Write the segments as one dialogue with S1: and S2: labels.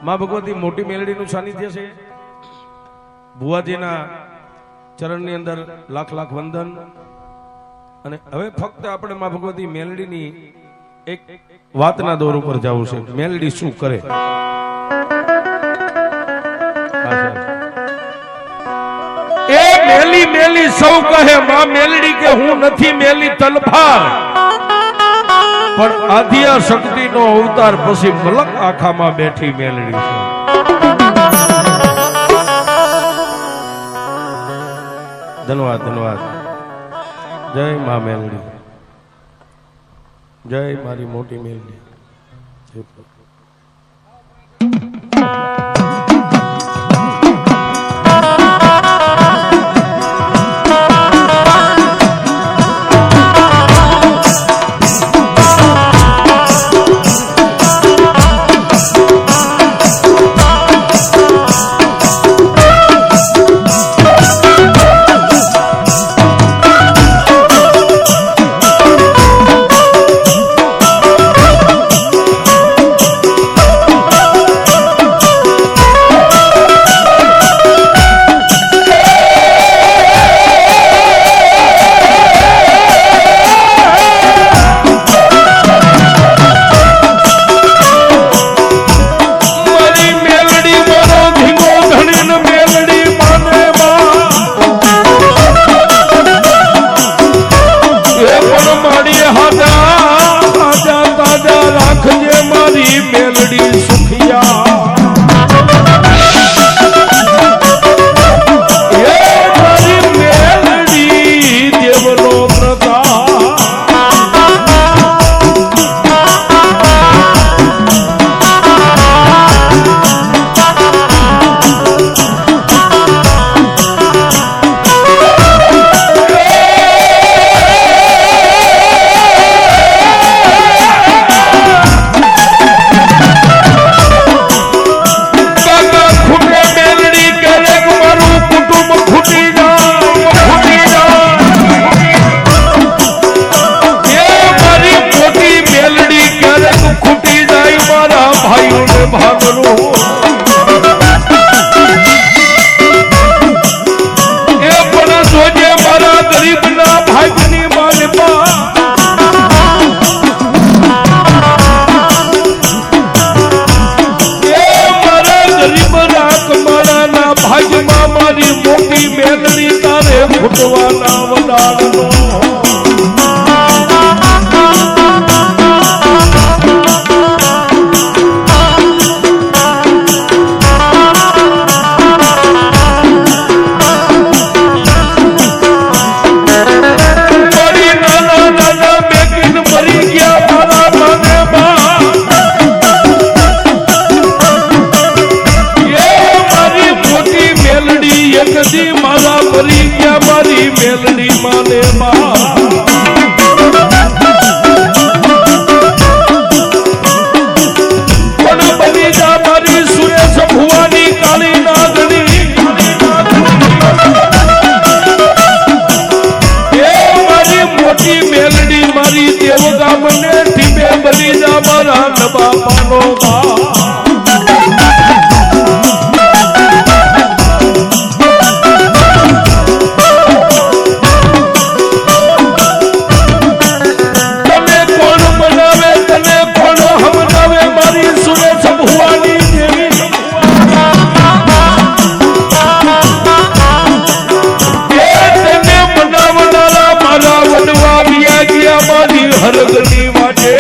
S1: માં ભગવતી મોટી મેલડીનું સાનિધ્ય છે। ભુવાજીના ચરણની અંદર લાખ લાખ વંદન। અને હવે ફક્ત આપણે માં ભગવતી મેલડીની એક વાતના દોર ઉપર જવું છે। મેલડી શું કરે? એ મેલી મેલી સૌ કહે માં મેલડી કે હું નથી મેલી તલભાર, પણ આદ્યા શક્તિનો અવતાર પછી મલક આખામાં બેઠી મેલડી છે। ધન્યવાદ ધન્યવાદ। જય મા મેલડી, જય મારી મોટી મેલડી।
S2: હરગની વાટે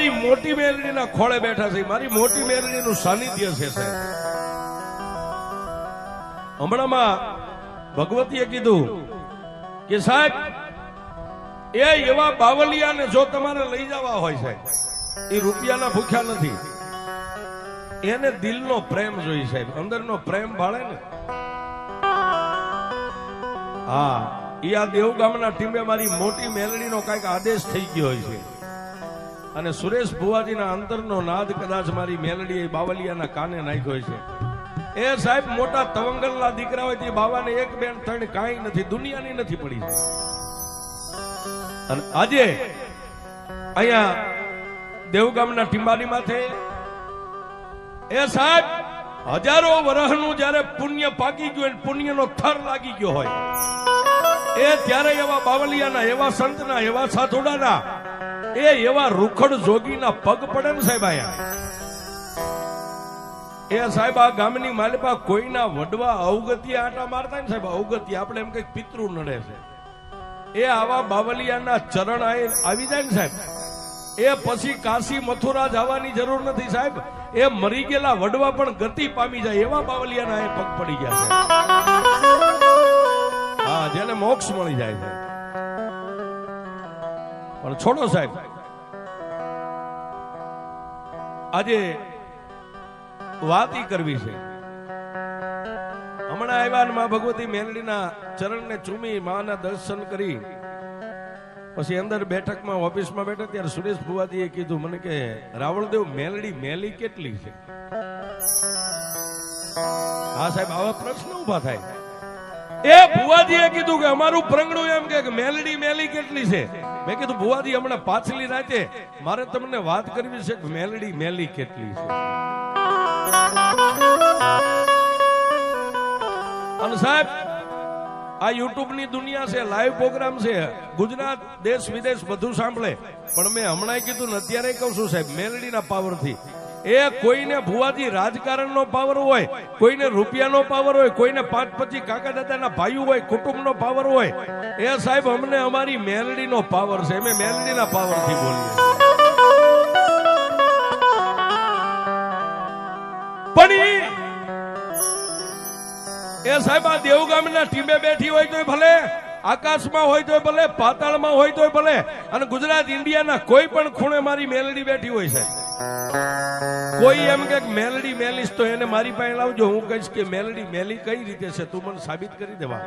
S1: મારી મોટી મેલડીના ખોળે બેઠા છે, મારી મોટી મેલડીનું સાનિધ્ય છે સાહેબ. હમણાંમાં ભગવતીએ કીધું કે સાહેબ એ એવા બાવલિયાને જો તમારે લઈ જવા હોય સાહેબ, એ રૂપિયાના ભૂખ્યા નથી, એને દિલનો પ્રેમ જોઈએ સાહેબ, અંદરનો પ્રેમ ભાળે ને. હા, એ આ દેવગામના ટીમે મારી મોટી મેલડીનો કઈક આદેશ થઈ ગયો હોય છે, અને સુરેશ ભુવાજીના અંતરનો નાદ કદાચ મારી મેલડી બાવલિયાના કાને નાખ્યો છે. એ સાહેબ મોટા તવંગલના દીકરા હોય તે બાવાને એક બેન ત્રણ કાંઈ નથી, દુનિયાની નથી પડી. અને આજે અહીંયા દેવગામના ટીંબાની માથે એ સાહેબ હજારો વર્ષનું જયારે પુણ્ય પાકી ગયું, પુણ્યનો થર લાગી ગયો હોય, એ ત્યારે એવા બાવલિયાના, એવા સંતના, એવા સાધુડાના, એવા રૂખડ જોગીના પગ પડે ને સાહેબ અહીંયા. એ સાહેબ આ ગામની માલિપા કોઈના વડવા અવગતિ આટા મારતા ને સાહેબ, અવગતિ આપણે એમ કઈક પિતૃ નડે છે, એ આવા બાવલિયાના ચરણ આવી જાય ને સાહેબ, એ પછી કાશી મથુરા જવાની જરૂર નથી સાહેબ, એ મરી ગયેલા વડવા પણ ગતિ પામી જાય એવા બાવલિયાના એ પગ પડી ગયા છે. હા, જેને મોક્ષ મળી જાય છે. પણ છોડો સાહેબ, આજે વાત કરવી છે. હમણાં આવ્યા માં ભગવતી મેલડીના ચરણને ચૂમી માના દર્શન કરી પછી અંદર બેઠકમાં ઓફિસમાં બેઠા ત્યારે સુરેશ ભુવાજીએ કીધું મને કે રાવળદેવ મેલડી મેલી કેટલી છે? હા સાહેબ, આવા પ્રશ્ન ઉભા થાય. એ ભુવાજીએ કીધું કે અમારું પ્રંગણું એમ કે મેલડી મેલી કેટલી છે. મેં કીધું ભુવાજી હમણાં પાછલી રાતે મારે તમને વાત કરવી છે કે મેલડી મેલી કેટલી છે. અને સાહેબ આ યુટ્યુબ ની દુનિયા છે, લાઈવ પ્રોગ્રામ છે, ગુજરાત દેશ વિદેશ બધું સાંભળે, પણ મેં હમણાં કીધું ને અત્યારે કહું છું સાહેબ, મેલડીના પાવર થી. એ કોઈને ભુવાજી રાજકારણનો પાવર હોય, કોઈને રૂપિયાનો પાવર હોય, કોઈને 5-25 કાકા દાદાના ભાઈઓ હોય, કુટુંબનો પાવર હોય, એ સાહેબ અમને અમારી મેલડીનો પાવર છે. અમે મેલડીના પાવર થી બોલીએ. પણ એ સાહેબ આ દેવગામના ટીમે બેઠી હોય તો ભલે, આકાશમાં હોય તો ભલે, પાતાળમાં હોય તો ભલે, અને ગુજરાત ઇન્ડિયાના કોઈ પણ ખૂણે મારી મેલડી બેઠી હોય છે. કોઈ એમ કે મેલડી મેલીશ તો એને મારી પાસે લાવજો, હું કહીશ કે મેલડી મેલી કઈ રીતે છે, તું મને સાબિત કરી દેવા.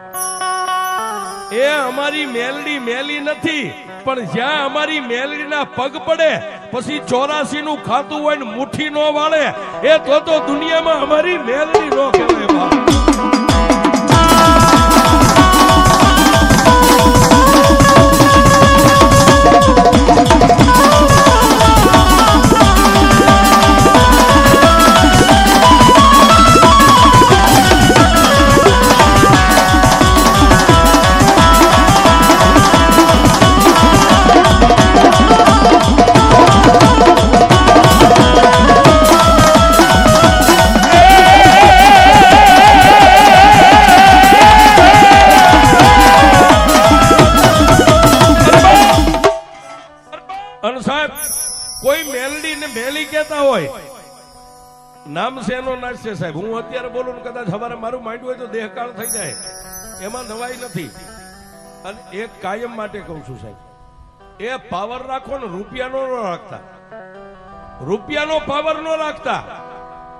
S1: એ અમારી મેલડી મેલી નથી, પણ જ્યાં અમારી મેલડીના પગ પડે પછી 84 નું ખાતું હોય ને મુઠ્ઠી નો વાળે, એ તો દુનિયામાં અમારી મેલડી નો કહેવાય. નામ છે એનો નાશ છે સાહેબ. હું અત્યારે બોલું ને કદાચ સવારે મારું માંડ્યું હોય તો દેહકાળ થઈ જાય, એમાં નવાઈ નથી. અને એક કાયમ માટે કહું છું સાહેબ, એ પાવર રાખો ને રૂપિયાનો ન રાખતા, રૂપિયાનો પાવર ન રાખતા.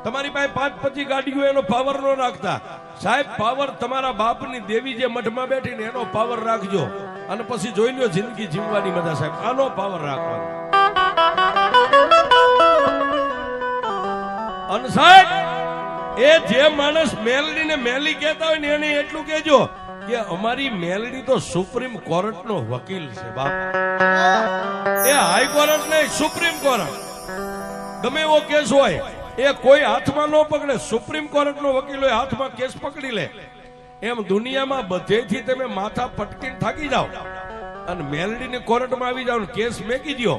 S1: તમારી પાસે 5-25 ગાડીઓ એનો પાવર ન રાખતા સાહેબ. પાવર તમારા બાપની દેવી જે મઠમાં બેઠી ને એનો પાવર રાખજો, અને પછી જોઈ લો જિંદગી જીવવાની મજા સાહેબ. આનો પાવર રાખવાનો. અને સાહેબ એ જે માણસ મેલડીને મેલી કહેતા હોય ને એને એટલું કહેજો કે અમારી મેલડી તો સુપ્રીમ કોર્ટનો વકીલ છે બાપ. એ હાઈકોર્ટ નહીં, સુપ્રીમ કોર્ટ. ગમે એવો કેસ હોય એ કોઈ હાથમાં ન પકડે. સુપ્રીમ કોર્ટનો વકીલ હોય, હાથમાં કેસ પકડી લે. એમ દુનિયામાં બધેથી તમે માથા પટકીને થાકી જાઓ અને મેલડીની કોર્ટમાં આવી જાવ ને કેસ મેકી દો,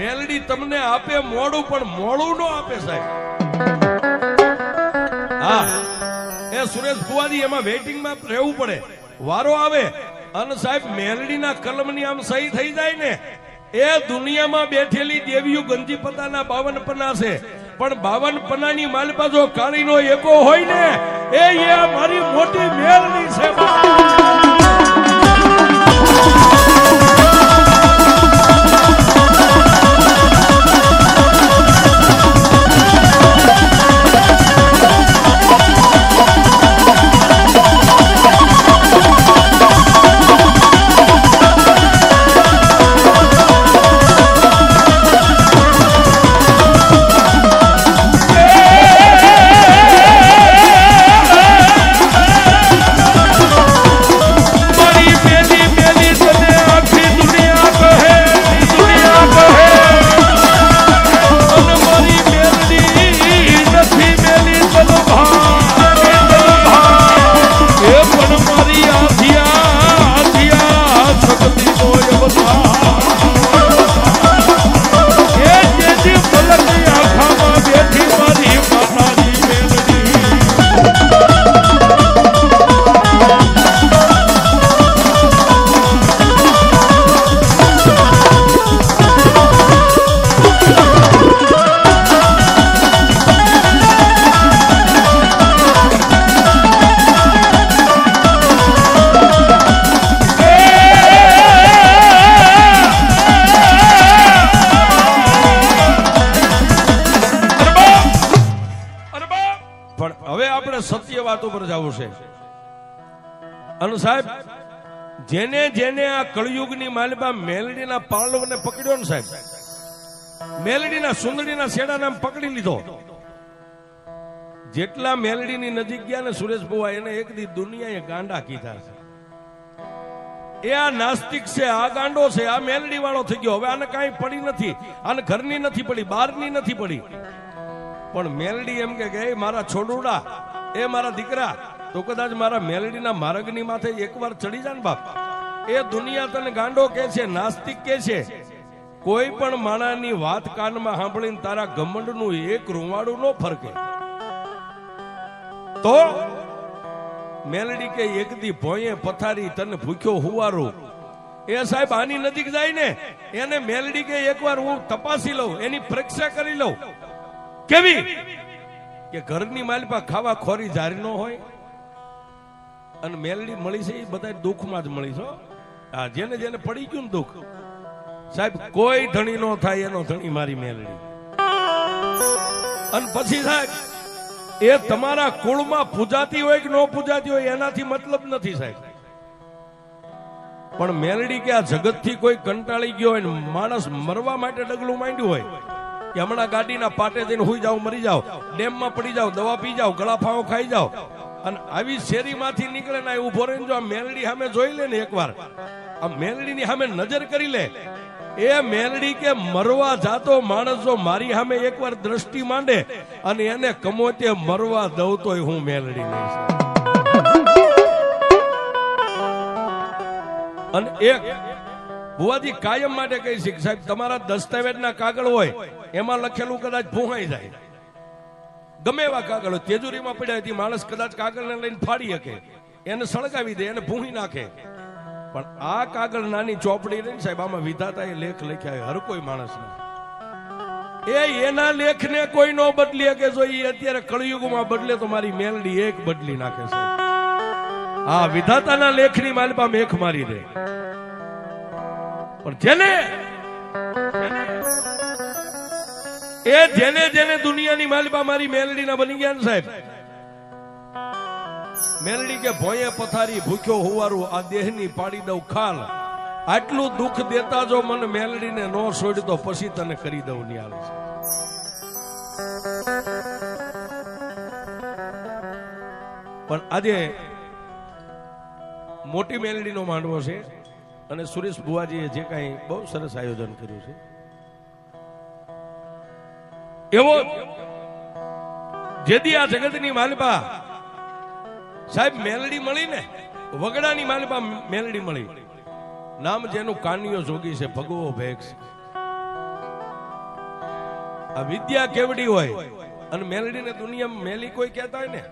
S1: મેલડી તમને આપે મોડું, પણ મોડું ન આપે સાહેબ. હા, એ સુરેશ ભુવાજી એમાં વેઇટિંગમાં રહેવું પડે, વારો આવે અને સાહેબ મેલડીના કલમની આમ સહી થઈ જાય ને એ દુનિયામાં બેઠેલી દેવીઓ ગંજી પતાના 52 પન્ના છે, પણ 52 પન્નાની માલિપા જો કાળીનો એકો હોય ને એ મારી મોટી મેલડી છે. સત્ય વાત ઉપર જવું છે. અને સાહેબ જેને જેને આ કળયુગની માલિબા મેલડીના પાલવને પકડ્યો ને સાહેબ, મેલડીના સુંદડીના શેડાને પકડી લીધો, જેટલા મેલડીની નજીક ગયા ને સુરેશ બુઆ એને એક દી દુનિયાએ ગાંડા કીધા છે. એ આ નાસ્તિક છે, આ ગાંડો છે, આ મેલડી વાળો થઈ ગયો. હવે આને કાંઈ પડી નથી, આને ઘરની નથી પડી, બહારની નથી પડી, પણ મેલડી એમ કે મારા છોડુડા, એ મારા દીકરા, તો કદાચ મારા મેલડીના માર્ગની માથે એકવાર ચડી જાય ને બાપ, એ દુનિયા તને ગાંડો કે છે, નાસ્તિક કે છે. કોઈ પણ માણાની વાત કાનમાં સાંભળીને તારા ઘમંડનું એક રૂવાડું ન ફરકે. તો મેલડી કે એક દી ભોંયે પથારી તને ભૂખ્યો હુવારું. એ સાહેબ આની નજીક જાય ને એને મેલડી કે એકવાર હું તપાસી લઉં, એની પરીક્ષા કરી લઉં. કેવી કે ઘરની માલિપા ખાવા ખોરી જારી ન હોય, અને મેલડી મળી છે એ બધા દુઃખમાં જ મળી છો. હા, જેને જેને પડી ગયું ને દુઃખ, સાહેબ કોઈ ધણી નો થાય એનો ધણી મારી મેલડી. અને પછી સાહેબ એ તમારા કુળમાં પૂજાતી હોય કે ન પૂજાતી હોય એનાથી મતલબ નથી સાહેબ, પણ મેલડી કે આ જગતથી કોઈ કંટાળી ગયો હોય ને માણસ મરવા માટે ડગલું માંડ્યું હોય કે હમણાં ગાડીના પાટે જઈને હુઈ જાવ, મરી જાવ, ડેમમાં પડી જાવ, દવા પી જાવ, ગળાફાઓ ખાઈ જાવ, અને આવી શેરીમાંથી નીકળે ને ઉભો રહીને જો આ મેલડી સામે જોઈ લે ને એકવાર, આ મેલડીની સામે નજર કરી લે, એ મેલડી કે મરવા જાતો માણસ જો મારી સામે એકવાર દ્રષ્ટિ માંડે અને એને કમોતે મરવા દઉં તોય હું મેલડી નહીં. અને એક બુવાજી કાયમ માટે કહી છે સાહેબ, તમારા દસ્તાવેજના કાગળ હોય એમાં લખેલું કદાચ ભૂહાઈ જાય, ગમે એવા કાગળ હોય, તેજુરીમાં પડ્યા હતી, માણસ કદાચ કાગળને લઈને ફાડી શકે, એને સળગાવી દે, એને ભૂહી નાખે, પણ આ કાગળ નાની ચોપડી રહી સાહેબ, આમાં વિધાતા એ લેખ લખ્યા હર કોઈ માણસને, એ એના લેખને કોઈ નો બદલી શકે. જો એ અત્યારે કળયુગમાં બદલે તો મારી મેલડી એક બદલી નાખે છે. આ વિધાતાના લેખની માલિપા મેખ મારી દે. પણ જેને જેને દુનિયાની માલિપા મારી મેલડીના બની ગયા ને સાહેબ, મેલડી કે ભોંયે પથારી ભૂખ્યો હુવારું, આ દેહની પાડી દઉં ખાલ, આટલું દુઃખ દેતા જો મને મેલડીને નો છોડ તો પછી તને કરી દઉં નિયાળ છે. પણ આજે મોટી મેલડીનો માંડવો છે અને સુરેશ બુવાજીએ જે કાંઈ બહુ સરસ આયોજન કર્યું છે, એવો જેદી આ જગતની માલિપા સાહેબ મેલડી મળી ને, વગડાની માલિપા મેલડી મળી, નામ જેનું કાનિયો જોગી છે, ભગવો ભેક્ષ. આ વિદ્યા કેવડી હોય અને મેલડીને દુનિયામાં મેલી કોઈ કહેતા હોય ને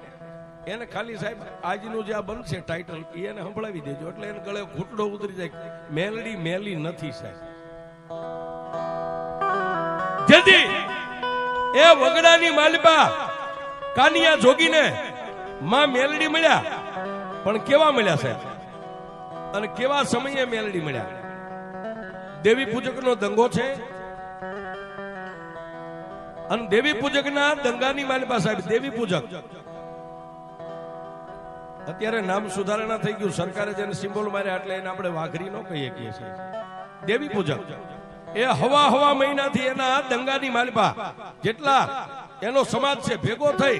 S1: એને ખાલી સાહેબ આજનું જે આ બનશે ટાઇટલ એને સંભળાવી દેજો, એટલે એને ગળે ઘૂંટડો ઉતરી જાય. મેલડી મેલી નથી સાહેબ, જેથી એ વગડાની માલપા કાનિયા જોગીને માં મેલડી મળ્યા, પણ કેવા મળ્યા સાહેબ, અને કેવા સમયે મેલડી મળ્યા? દેવી પૂજકનો દંગો છે, અને દેવી પૂજકના દંગાની માલપા સાહેબ દેવી પૂજક અત્યારે નામ સુધારણા થઈ ગયું, સરકારે જેને સિમ્બોલ માર્યા એટલે એને આપણે વાઘરી ન કહીએ છીએ. દેવી પૂજક એ હવા મહિનાથી એના દંગાની માલપા જેટલા એનો સમાજ છે ભેગો થઈ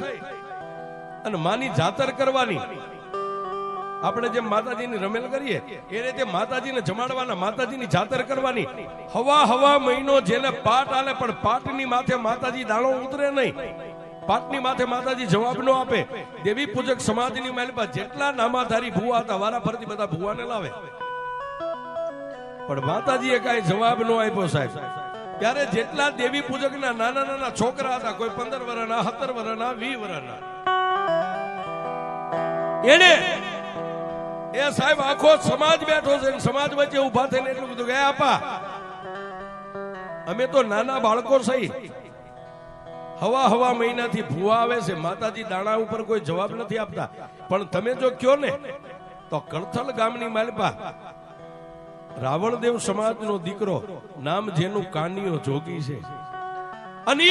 S1: અને માની જાતર કરવાની. આપણે જેમ માતાજીની રમેલ કરીએ એ રીતે માતાજીને જમાડવાના, માતાજીની જાતર કરવાની. હવા મહિનો જેને પાટ આલે પણ પાટની માથે માતાજી દાણો ઉતરે નહીં, પાટની માથે માતાજી જવાબ ન આપે. દેવી પૂજક સમાજની માલપા જેટલા નામાધારી ભુવા હતા વારા ફરતી બધા ભુવાને લાવે, પણ માતાજીએ કઈ જવાબ ન આપ્યો સાહેબ. ત્યારે જેટલા દેવી પૂજકના નાના છોકરા હતા, કોઈ 15 વર્ષના, 17 વર્ષના, 20 વર્ષના, એને એ સાહેબ આખો સમાજ બેઠો છે, સમાજ વચ્ચે ઉભા થઈને એટલું કીધું કે આપા અમે તો નાના બાળકો સહી હવા મહિનાથી ભૂવા આવે છે, માતાજી દાણા ઉપર કોઈ જવાબ નથી આપતા, પણ તમે જો કયો ને તો કળથલ ગામની માલપા રાવણદેવ સમાજનો દીકરો, નામ જેનું કાનિયો જોગી છે, અને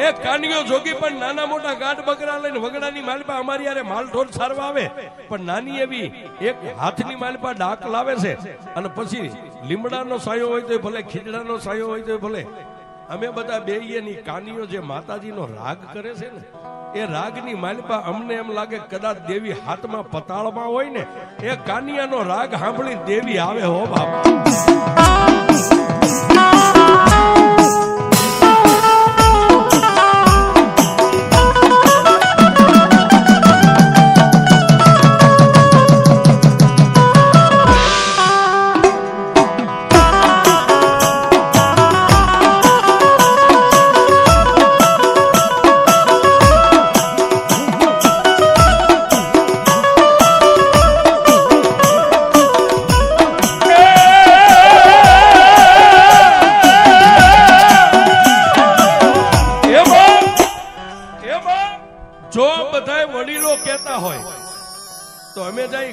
S1: એ કાનિયો જોગી પણ નાના મોટા ગાઢ બકરા લઈને વગડાની માલપા અમારી યારે માલઢોર સારવા આવે, પણ નાની એવી એક હાથની માલપા ડાક લાવે છે, અને પછી લીમડાનો સાયો હોય તો ભલે, ખીજડાનો સાયો હોય તો ભલે, અમે બધા બેયની કાનિયો જે માતાજીનો રાગ કરે છે ને એ રાગની માલપા અમને એમ લાગે કદાચ દેવી હાથમાં પતાળમાં હોય ને એ કાનિયાનો રાગ સાંભળી દેવી આવે હો બાપ.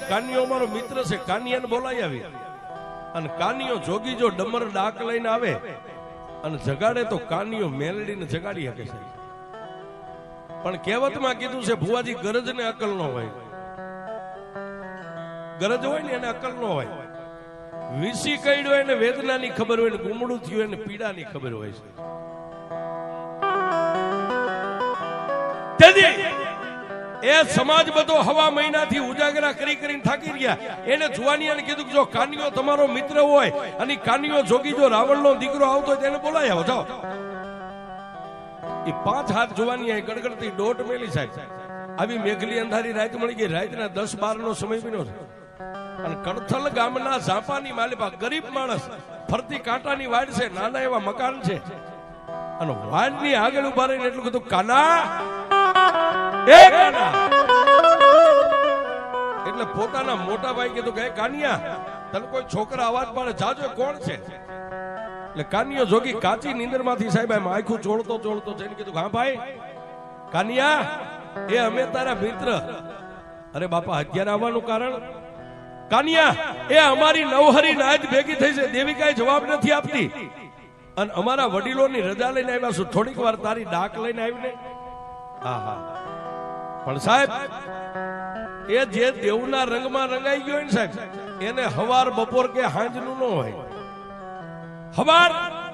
S1: કાનિયો અમારો મિત્ર છે, કાનિયાને બોલાવી આવી, અને કાનિયો જોગી જો ડમર ડાક લઈને આવે અને જગાડે તો કાનિયો મેલડીને જગાડી શકે છે. પણ કહેવતમાં કીધું છે ભુવાજી ગરજ ને અકલ ન હોય, ગરજ હોય ને એને અકલ ન હોય. વિસી કઈડ્યો એને વેદનાની ખબર હોય ને ગુમડું થયું એને પીડાની ખબર હોય છે. એ સમાજ બધો હવા મહિનાથી ઉજાગરા કરીને થાકી ગયા. એને જુવાનિયાને કીધું કે જો કાનિયો તમારો મિત્ર હોય અને કાનિયો જોગી જો રાવણનો દીકરો આવતો હોય તેને બોલાવી આવો, જાઓ. એ 5 હાથ જુવાનિયા ગડગડતી દોટ મેલી સાહેબ. આવી મેઘલી અંધારી રાત મળી ગઈ, રાતના 10-12 નો સમય બન્યો છે, અને કડથલ ગામના ઝાપાની માલિપા ગરીબ માણસ, ફરતી કાંટાની વાડ છે, નાના એવા મકાન છે, અને વાડની આગળ ઉભા રહીને એટલું કીધું કાના એટલે પોતાના મોટા ભાઈ કીધું કે કાનિયા તને કોઈ છોકરા અવાજ પાડે જાજો કોણ છે? એટલે કાનિયો જોગી કાચી નીંદરમાંથી સાહેબ એમ આખું ચોળતો જઈને કીધું હા ભાઈ કાનિયા એ અમે તારા મિત્ર. અરે બાપા અત્યારે આવવાનું કારણ? કાનિયા એ અમારી નવહરી નાજ ભેગી થઈ છે, દેવી કઈ જવાબ નથી આપતી, અને અમારા વડીલોની રજા લઈને આવ્યા છું, થોડીક વાર તારી ડાક લઈને આવીને. હા હા, પણ સાહેબ એ જે દેવના રંગમાં રંગાઈ ગયો ને સાહેબ, એને હવાર બપોર કે હાંજનું ન હોય. હવાર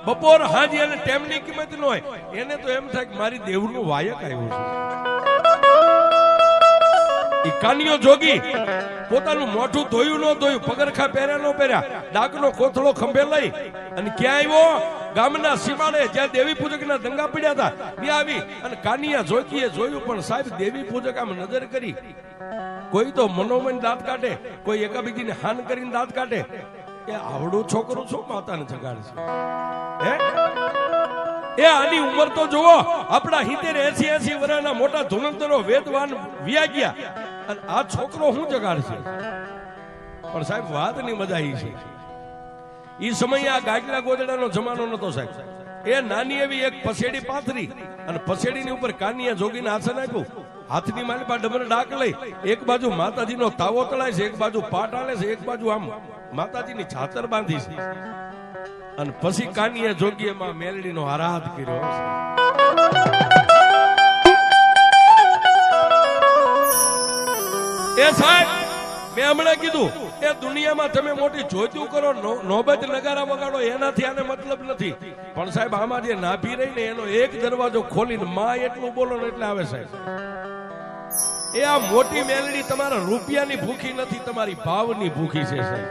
S1: બપોર હાંજ એને ટેમની કિંમત ન હોય. એને તો એમ થાય કે મારી દેવનું વાયક આવ્યું છે. એ કાનિયો જોગી પોતાનું મોઢું ધોયું ન ધોયું, પગરખા પહેર્યા ન પહેર્યા, ડાકનો કોથળો ખંભે લઈ અને ક્યાં આવ્યો? ગામના સીમાડે જ્યાં દેવી પૂજકના દંગા પડ્યા હતા ત્યાં આવી. અને કાનિયા જોગીએ જોયું, પણ સાહેબ દેવી પૂજક આમ નજર કરી, કોઈ તો મનોમન દાંત કાઢે, કોઈ એકાબીજીને હાન કરીને દાંત કાઢે. એ આવડું છોકરું શું માતાને જગાડે છે? એ આની ઉંમર તો જુઓ, આપણા 70-80 વર્ષના મોટા ધુરંધરો વેદવાન વ્યા ગયા, અને આ છોકરો શું જગાડશે? પણ સાહેબ વાતની મજા ઈ છે, ઈ સમયે આ ગાડલા ગોદડાનો જમાનો નતો સાહેબ. એ નાની એવી એક પસેડી પાથરી અને પસેડીની ઉપર કાનિયા જોગીને આસન આપ્યું. હાથની માલિપા ડમર ડાક લઈ એક બાજુ માતાજીનો તાવો તળાય છે, એક બાજુ પાટ આલે છે, એક બાજુ આમ માતાજીની છાતર બાંધી છે. અને પછી કાનિયા જોગીએ માં મેલડીનો આરાધ કર્યો. એ સાહેબ મેં હમણાં કીધું એ દુનિયામાં તમે મોટી જોતું કરો, નોબત નગારા વગાડો, એનાથી આને મતલબ નથી. પણ સાહેબ આમાં જે નાભી રહી ને એનો એક દરવાજો ખોલીને માં એટલું બોલો ને એટલે આવે સાહેબ. એ આ મોટી મેલડી તમારા રૂપિયાની ભૂખી નથી, તમારી ભાવની ભૂખી છે સાહેબ.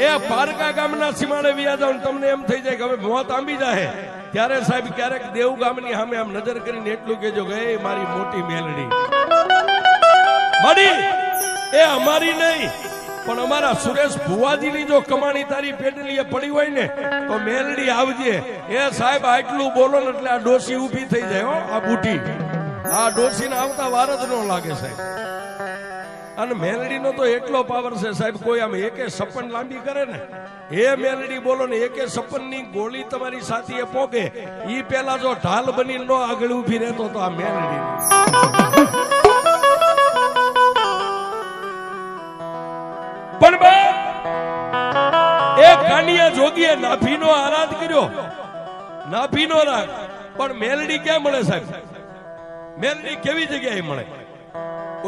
S1: એ પારકા ગામના સીમાડે વ્યા જાવ તમને એમ થઈ જાય કે હવે મોત આંબી જાય ત્યારે સાહેબ ક્યારેક દેવ ગામની સામે આમ નજર કરીને એટલું કહેજો કે એ મારી મોટી મેલડી મારી એ અમારી નહીં પણ અમારા સુરેશ ભુવાજીની જો કમાણી તારી પેટલીએ પડી હોય ને તો મેલડી આવજે. એ સાહેબ આટલું બોલો ને એટલે આ ડોસી ઊભી થઈ જાય. હો આ બુઢી આ ડોસીને આવતા વાર જ ન લાગે સાહેબ. અને મેલડીનો તો એટલો પાવર છે સાહેબ, કોઈ આમ એકે સપન લાંબી કરે ને એ મેલડી બોલો ને એકે સપનની ગોળી તમારી સાથીએ પોગે ઈ પેલા જો ઢાલ બની નો આગળ ઊભી રહેતો તો આ મેલડી. પણ એ કાનિયા જોગીએ નાભીનો આરાધ કર્યો, નાભીનો રાગ. પણ મેલડી ક્યાં મળે સાહેબ? મેલડી કેવી જગ્યાએ મળે?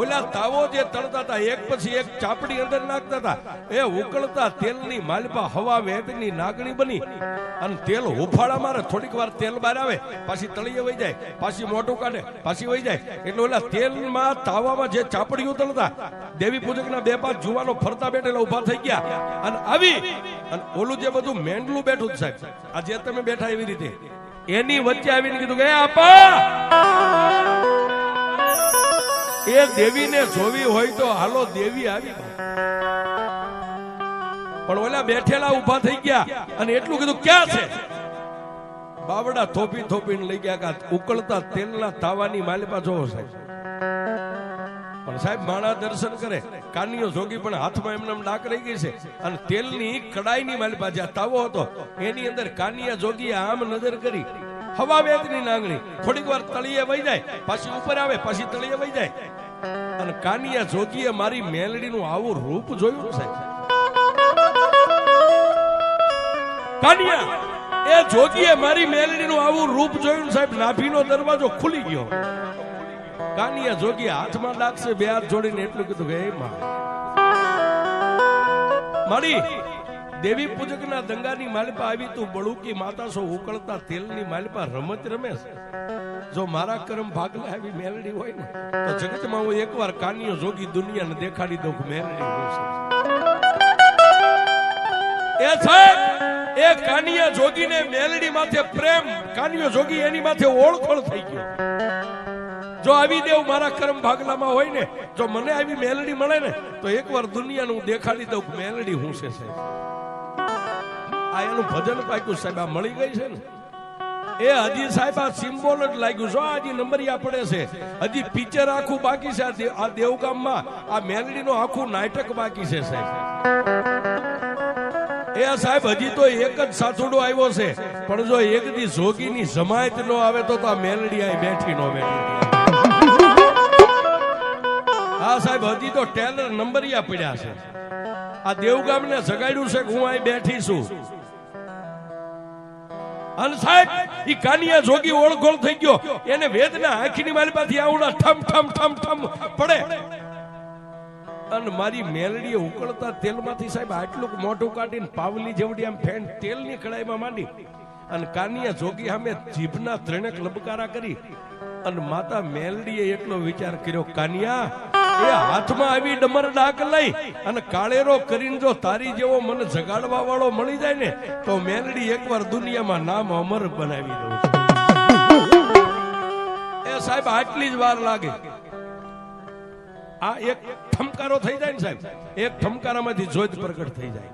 S1: ઓલા તાવો જે તળતા હતા એક પછી એક ચાપડી અંદર નાખતા હતા, એ ઉકળતા તેલની માલપા હવા વેદની નાગણી બની અને તેલ હુફાળા મારે. થોડીક વાર તેલ બહાર આવે, પાછી તળીએ વહી જાય, પાછી મોટું કાઢે, પાછી વહી જાય. એટલે ઓલા તેલમાં તાવામાં જે ચાપડીઓ તળતા દેવી પૂજકના બે પાંચ જુવાનો ફરતા બેઠેલા ઉભા થઈ ગયા અને આવી અને ઓલું જે બધું મેંડલું બેઠું સાહેબ આ જે તમે બેઠા એવી રીતે એની વચ્ચે આવીને કીધું કે આપા એ દેવીને જોવી હોય તો હાલો દેવી આવી. પણ ઓલા બેઠેલા ઉભા થઈ ગયા અને એટલું કીધું ક્યાં છે? બાવડા થોપી થોપીને લઈ ગયા ઉકળતા તેલના તાવાની માલિપા જોવો સાહેબ. પણ સાહેબ માણા દર્શન કરે, કાનિયો જોગી પણ હાથમાં એમને ડાક રહી ગઈ છે અને તેલની કડાઈની માલિપા જ્યાં તાવો હતો એની અંદર કાનિયા જોગીએ આમ નજર કરી, હવા વેદની નાંગણી. થોડીક વાર તળીએ વહી જાય, પાછી ઉપર આવે, પાછી તળીએ વહી જાય. અને કાનિયા જોગીએ મારી મેલડીનું આવું રૂપ જોયું સાહેબ. કાનિયા એ જોગીએ મારી મેલડીનું આવું રૂપ જોયું સાહેબ. નાભીનો દરવાજો ખુલી ગયો. કાનિયા જોગીએ હાથમાં ડાકશે બે હાથ જોડીને એટલું કીધું કે મારી દેવી પૂજકના દંગાની માલિપા આવી, તું બળુકી માતા છો, ઉકળતા તેલની માલિપા રમત રમે. જો મારા કરમ ભાગલા આવી મેલડી હોય ને તો જગતમાં હું એકવાર કાનિયો જોગી દુનિયાને દેખાડી દઉં કે મેલડી હું છું. એ સાહેબ એ કાનિયા જોગીને મેલડી માથે પ્રેમ, કાનિયો જોગી એની માથે ઓળખોળ થઈ ગયો. જો આવી દેવ મારા કરમ ભાગલામાં હોય ને, જો મને આવી મેલડી મળે ને તો એકવાર દુનિયાને હું દેખાડી દઉં કે મેલડી હું છે સાહેબ. આ એનું ભજન પાક્યું સાહેબ, આ મળી ગઈ છે ને એ હજી સાહેબ આ સિમ્બોલ જ લાગ્યું છો. હજી નંબરિયા પડે છે, હજી પિક્ચર આખું બાકી છે. આ દેવગામમાં આ મેલડીનો આખું નાટક બાકી છે સાહેબ. એ સાહેબ હજી તો એક જ સાસુડો આવ્યો છે, પણ જો એક દી જોગીની જમાયત નો આવે તો આ મેલડી આ બેઠી નો બેઠી. હા સાહેબ હજી તો ટેલર નંબરિયા પડ્યા છે. આ દેવગામને જગાડ્યું છે કે હું અહીં બેઠી છું. અને સાહેબ ઈ કાનિયા જોગી ઓળખોળ થઈ ગયો. એને વેદના આંખની માલિપાથી આવડા ઠમ ઠમ ઠમ ઠમ પડે અને મારી મેલડીએ ઉકળતા તેલમાંથી સાહેબ આટલું મોટું કાઢીને પાવલી જેવડી આમ ફેન તેલની કડાઈમાં માંડી અને કાનિયા જોગી સામે જીભના ત્રણેક લબકારા કરી અને માતા મેલડીએ એટલો વિચાર કર્યો, કાનિયા એ હાથમાં આવી ડમર ડાક લઈ અને કાળેરો કરીને જો તારી જેવો મને જગાડવા વાળો મળી જાય ને તો મેલડી એકવાર દુનિયામાં નામ અમર બનાવી દઉં. એ સાહેબ આટલી જ વાર લાગે. આ એક ઠમકારો થઈ જાય ને સાહેબ, એક ઠમકારામાંથી જ્યોત પ્રગટ થઈ જાય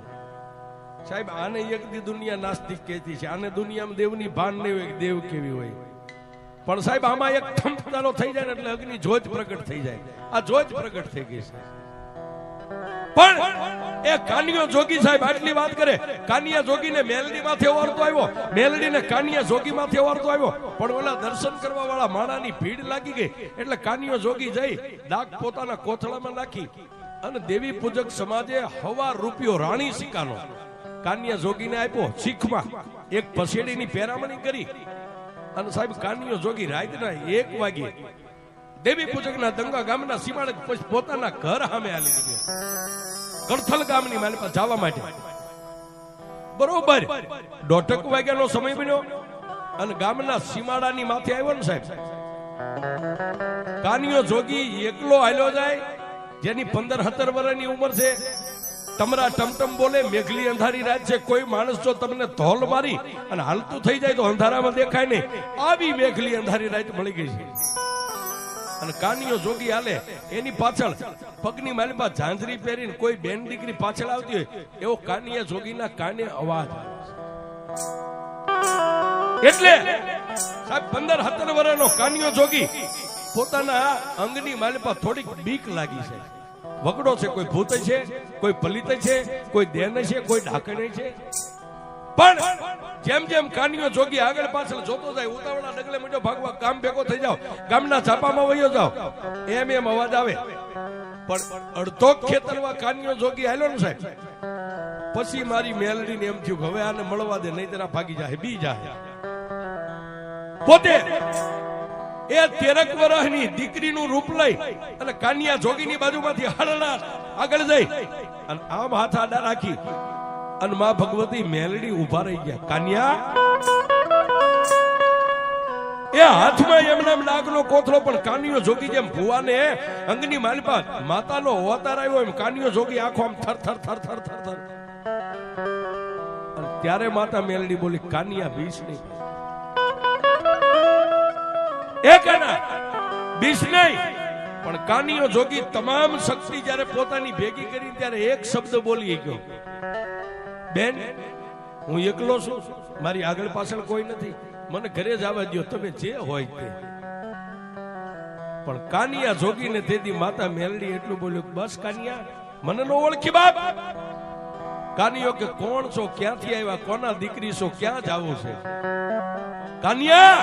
S1: સાહેબ. આને એક દી દુનિયા નાસ્તિક કહેતી છે, આને દુનિયામાં દેવની ભાન નહીં હોય દેવ કેવી હોય. પણ સાહેબ આમાં એક ઠમકારો થઈ જાય ને એટલે અગ્નિ જ્યોત પ્રગટ થઈ જાય. આ જ્યોત પ્રગટ થઈ ગઈ છે. પણ એ કાનિયો જોગી સાહેબ આટલી વાત કરે, કાનિયા જોગીને મેલડી માંથી ઓરતો આવ્યો, મેલડીને કાનિયા જોગી માંથી ઓરતો આવ્યો, પણ ઓલા દર્શન કરવા વાળા માણાની ભીડ લાગી ગઈ એટલે કાનિયો જોગી જઈ ડાક પોતાના કોથળામાં નાખી અને દેવી પૂજક સમાજે હવા રૂપિયો રાણી સિક્કાનો કાનિયા જોગીને આપ્યો શીખમાં, એક પસેડીની પેરામણી કરી અને સાહેબ કાનિયો જોગી રાતના 1 વાગે દેવી પૂજકના દંગા ગામના સીમાડે પછી પોતાના ઘર સામે આલી ગયા કરથલ ગામની માલિપા જવા માટે. બરોબર 1:30 વાગ્યાનો સમય બન્યો અને ગામના સીમાડાની માથે આવ્યો ને સાહેબ, કાનિયો જોગી એકલો હાલ્યો જાય, જેની 15-17 વર્ષની ઉંમર છે, તમરા ટમટમ બોલે, મેઘલી અંધારી રાત છે, કોઈ માણસ જો તમને ધોલ મારી અને હાલતું થઈ જાય તો અંધારામાં દેખાય નહીં, આવી મેઘલી અંધારી રાત મળી ગઈ છે. અને કાનિયો જોગી હાલે, એની પાછળ પગની માલિપા ઝાંઝરી પહેરીને કોઈ બેન દીકરી પાછળ આવતી હોય એવો કાનિયા જોગીના કાને અવાજ એટલે સાહેબ 15-17 વર્ષનો કાનિયો જોગી પોતાના અંગની માલિપા થોડીક બીક લાગી છે. વગડો છે, કોઈ ભૂત છે, કોઈ પલિત છે, કોઈ દેન છે, કોઈ ઢાકણ છે. પણ જેમ જેમ કાનિયો જોગી આગળ પાછળ જોતો જાય, ઉતાવળા ડગલે મીઠો ભાગવા ગામ ભેગો થઈ જાવ, ગામના છાપામાં વયો જાવ, એમ અવાજ આવે. પણ અડધો ખેતરમાં કાનિયો જોગી આલ્યો ને સાહેબ, પછી મારી મેલડીને એમ થયું હવે આને મળવા દે, નહીં તેના ભાગી જાય, બી જાય. પોતે એ 13 વર્ષની દીકરીનું રૂપ લઈ અને કાનિયા જોગીની બાજુમાંથી હળના આગળ જઈ અને આમ હાથ આડા રાખી અને માં ભગવતી મેલડી ઉભા રહી ગયા. કાનિયા એ હાથમાં એમના ડાકનો કોથળો, પણ કાનિયો જોગી જેમ ભુવાને અંગની માલિપા માતાનો અવતાર આવ્યો એમ કાનિયો જોગી આખો આમ થર થર થર થર થર થર. અને ત્યારે માતા મેલડી બોલી, કાનિયા બીસ નહીં, એ કાના બીસ નહીં. પણ કાનિયો જોગી તમામ શક્તિ જ્યારે પોતાની ભેગી કરી ત્યારે એક શબ્દ બોલી ગયો, બેન હું એકલો છું, મારી આગળ પાછળ કોઈ નથી, મને ઘરે જવા દો, તમે જે હોય તે. પણ કાનિયા જોગીને તેથી માતા મેલડી એટલું બોલ્યું, બસ કાનિયા મને નો ઓળખી બાપ. કાનિયો કે કોણ છો, ક્યાંથી આવ્યા, કોના દીકરી છો, ક્યાં જાવું છે? કાનિયા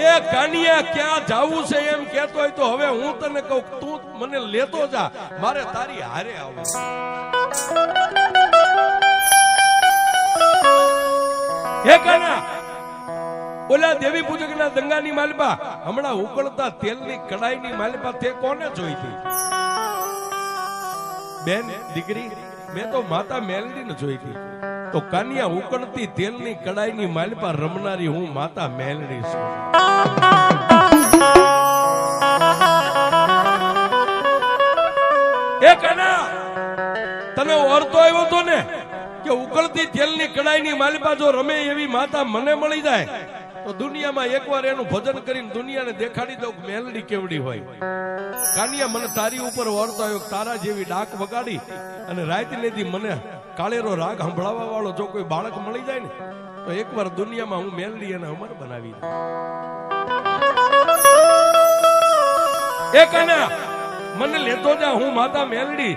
S1: એ કાનિયા ક્યાં જાવું છે એમ કહેતો હોય તો હવે હું તને કહું, તું મને લેતો જા, મારે તારી હારે આવું. હે કાના ઓલા દેવી પૂજકના દંગાની માલિપા હમણાં ઉકળતા તેલની કડાઈની માલિપા તે કોને જોઈ હતી? બેન દીકરી, મેં તો માતા મેલડીને જોઈ હતી. તો કાનિયા ઉકળતી તેલની કડાઈની માલિપા રમનારી હું માતા મેલડી છું. એ કાના તને ઓરતો આવ્યો તો ને કે ઉકળતી તેલની કડાઈની માલિપા જો રમે એવી માતા મને મળી જાય તો દુનિયામાં એકવાર એનું ભજન કરીને દુનિયાને દેખાડી દઉં મેલડી કેવડી હોય. કાનિયા મને તારી ઉપર ઓરતો આવ્યો, તારા જેવી ડાક વગાડી અને રાત લેતી મને કાળેરો રાગ સંભળાવવા વાળો જો કોઈ બાળક મળી જાય ને તો એકવાર દુનિયામાં હું મેલડી અને અમર બનાવી દઉં. એ કાના મને લેતો જા, હું માતા મેલડી,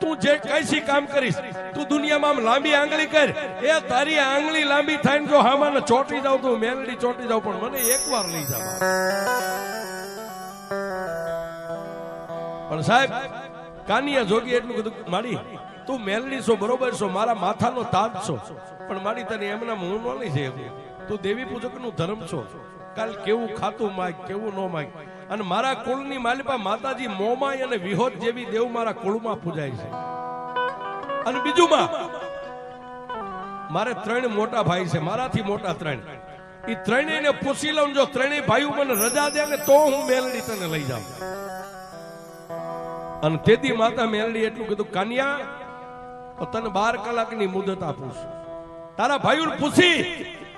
S1: તું જે કઈસી કામ કરીશ, તું દુનિયામાં આમ લાંબી આંગળી કર, એ તારી આંગળી લાંબી થાય જો હામાને ચોટી જાવ તો મેલડી ચોટી જાવ, પણ મને એકવાર લઈ જાવ. પણ સાહેબ કાનિયા જોગી એટલું કીધું, માડી તું મેલડી છો બરોબર છો, મારા માથાનો તાજ છો, પણ માડી તને એમના હું ન લઈ જાય, તું દેવી પૂજક નું ધર્મ છો, કાલ કેવું ખાતું માગ કેવું ન માગ. અને મારા કુળની માલિપા માતાજી મોમાઈ અને વિહોત જેવી દેવ મારા કુળમાં પૂજાય છે. અને બીજું માં મારે 3 મોટા ભાઈ છે, મારાથી મોટા 3, એ ત્રણેયને પૂછી લઉં, જો ત્રણેય ભાઈઓ મને રજા દે ને તો હું મેલડી તને લઈ જાઉં. અને તેથી માતા મેલડી એટલું કીધું, કાનિયા તને 12 કલાકની મુદત આપું છું, તારા ભાઈઓને પૂછી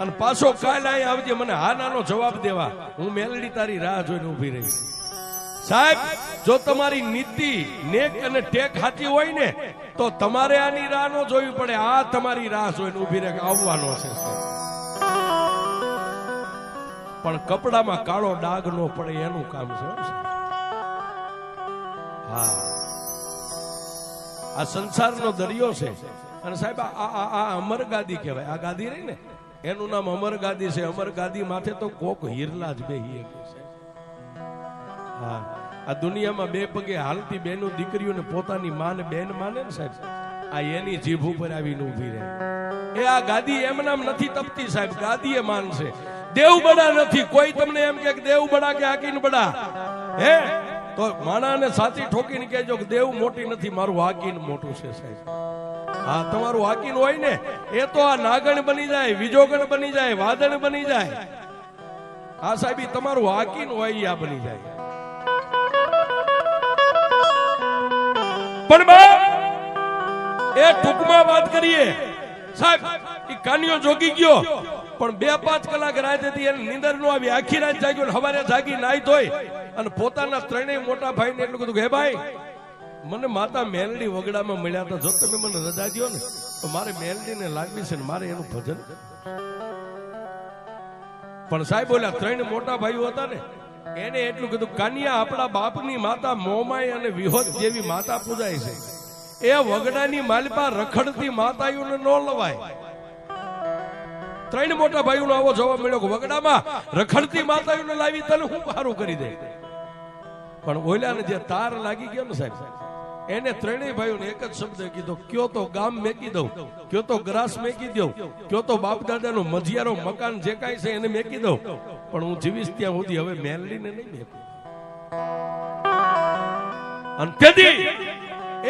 S1: અને પાછો કાલ અહીં આવજે, મને હા નાનો જવાબ દેવા, હું મેલડી તારી રાહ જોઈને ઉભી રહી. સાહેબ જો તમારી નીતિ નેક અને ટેક સાચી હોય ને તો તમારે આની રાહ ન જોવી પડે, આ તમારી રાહ જોઈને ઉભી રહે આવવાનો છે. પણ કપડામાં કાળો ડાઘ ન પડે એનું કામ છે. હા આ સંસારનો દરિયો છે. અને સાહેબ આ અમર ગાદી કહેવાય. આ ગાદી રહી ને એનું નામ અમર ગાદી છે. અમર ગાદી માથે તો કોક હિરલા જ બેહી છે. હા, આ દુનિયામાં બે પગે હાલતી બેનો દીકરીઓને પોતાની માને બેન માને ને સાહેબ, આ એની જીભ ઉપર આવીને ઊભી રહે. એ આ ગાદી એમ નામ નથી તપતી સાહેબ, ગાદી એ માન છે. દેવ બડા નથી. કોઈ તમને એમ કે દેવ બડા કે હાકીન બડા હે તો માણાને સાચી ઠોકીને કહેજો કે દેવ મોટી નથી, મારું હાકીન મોટું છે સાહેબ. હા, તમારું હાકીન હોય ને એ તો આ નાગણ બની જાય, વિજોગણ બની જાય, વાદળ બની જાય. હા સાહેબ, તમારું હાકીન હોય આ બની જાય. પણ એ ટૂંકમાં વાત કરીએ સાહેબ, એ કાનિયો જોગી ગયો પણ 2-5 કલાક રાત હતી એને નીંદર નો આવી. આખી રાત જાગ્યો ને સવારે જાગી નાઈ ધોઈ અને પોતાના ત્રણેય મોટા ભાઈને એટલું કીધું કે હે ભાઈ, મને માતા મેલડી વગડામાં મળ્યા હતા, જો તમે મને રજા દો ને તો મારે મેલડીને લાગવી છે ને મારે એનું ભજન. પણ સાહેબ બોલ્યા 3 મોટા ભાઈઓ હતા ને એને એટલું કીધું, કાનિયા આપણા બાપની માતા મોમાઈ અને વિહોત જેવી માતા પૂજાય છે. એ વગડાની માલપા રખડતી માતાઓને ન લવાય. 3 મોટા ભાઈઓનો આવો જવાબ મળ્યો કે વગડામાં રખડતી માતાઓને લાવી તને હું સારું કરી દે. પણ ઓલાને જે તાર લાગી ગયો ને સાહેબ, એને 3 ભાઈઓને એક જ શબ્દ કીધો, કયો તો ગામ મેકી દઉં, કયો તો ગ્રાસ મેકી દઉં, કયો તો બાપ દાદાનું મજિયારો મકાન જે કાંઈ છે એને મેકી દઉં, પણ હું જીવીશ ત્યાં સુધી હવે મેલડીને નહીં મેકું. અને તેથી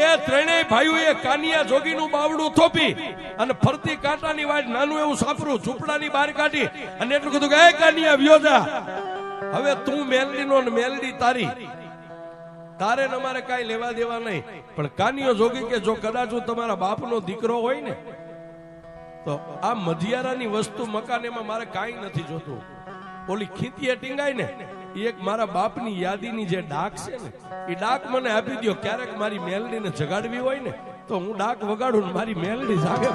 S1: એ 3 ભાઈઓએ કાનિયા જોગીનું બાવડું થોપી અને ફરતી કાંટાની વાટ નાનું એવું સાપરું ઝૂંપડાની બહાર કાઢી અને એટલું કીધું કે એ કાનિયા વ્યો જા, હવે તું મેલડીનો ને મેલડી તારી, તારે ને અમારે કાંઈ લેવા દેવા નહીં. પણ કાનિયો જોગી કે જો કદાચ હું તમારા બાપનો દીકરો હોય ને તો આ મધિયારાની વસ્તુ મકાન એમાં મારે કાંઈ નથી જોતું. ઓલી ખીતીએ ટીંગાય ને એક મારા બાપની યાદીની જે ડાક છે ને એ ડાક મને આપી દો. ક્યારેક મારી મેલડીને જગાડવી હોય ને તો હું ડાક વગાડું ને મારી મેલડી જાગે.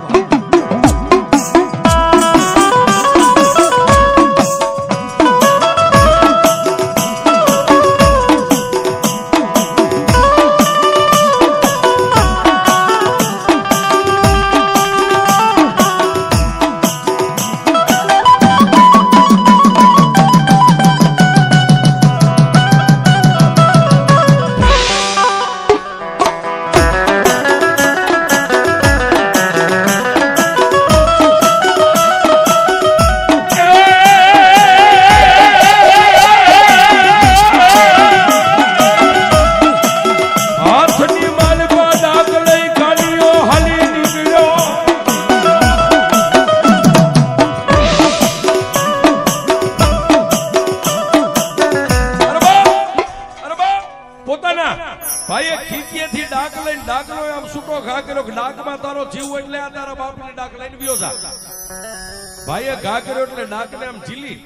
S1: ભાઈએ ઘા કર્યો એટલે ડાકને આમ ઝીલી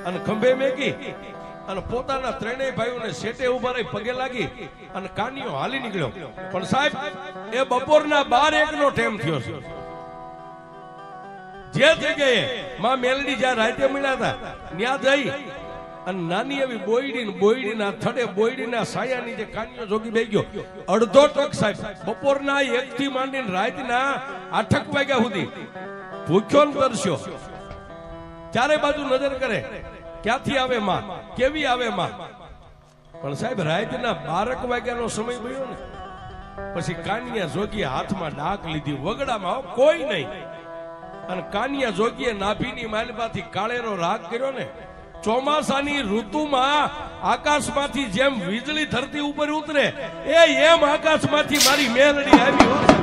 S1: અને ખંભે મેકી અને પોતાના 3 ભાઈઓને શેટે ઉભા રહી પગે લાગી અને કાનિયો હાલી નીકળ્યો. પણ સાહેબ એ બપોરના 12-1 નો ટાઈમ થયો છે. જે જગ્યાએ માં મેલડી જ્યાં રાતે મળ્યા હતા ત્યાં જઈ અને નાની એવી બોયડીના થડે બોયડીના સાયાની જે કાનિયો જોગી બેહી ગયો. અડધો ટક સાહેબ બપોરના 1 થી માંડીને રાતના 8 વાગ્યા સુધી ભૂખ્યો ને તરસ્યો. ચારે બાજુ નજર કરે ક્યાંથી આવે માં, કેવી આવે માં. પણ સાહેબ રાતના 12 વાગ્યાનો સમય ગયો ને પછી કાનિયા જોગીએ હાથમાં ડાક લીધી. વગડામાં કોઈ નહીં. અને કાનિયા જોગીએ નાભીની માલમાંથી કાળેરો રાગ કર્યો ને. ચોમાસાની ઋતુમાં આકાશમાંથી જેમ વીજળી ધરતી ઉપર ઉતરે એમ આકાશમાંથી મારી મેલડી આવી હોય.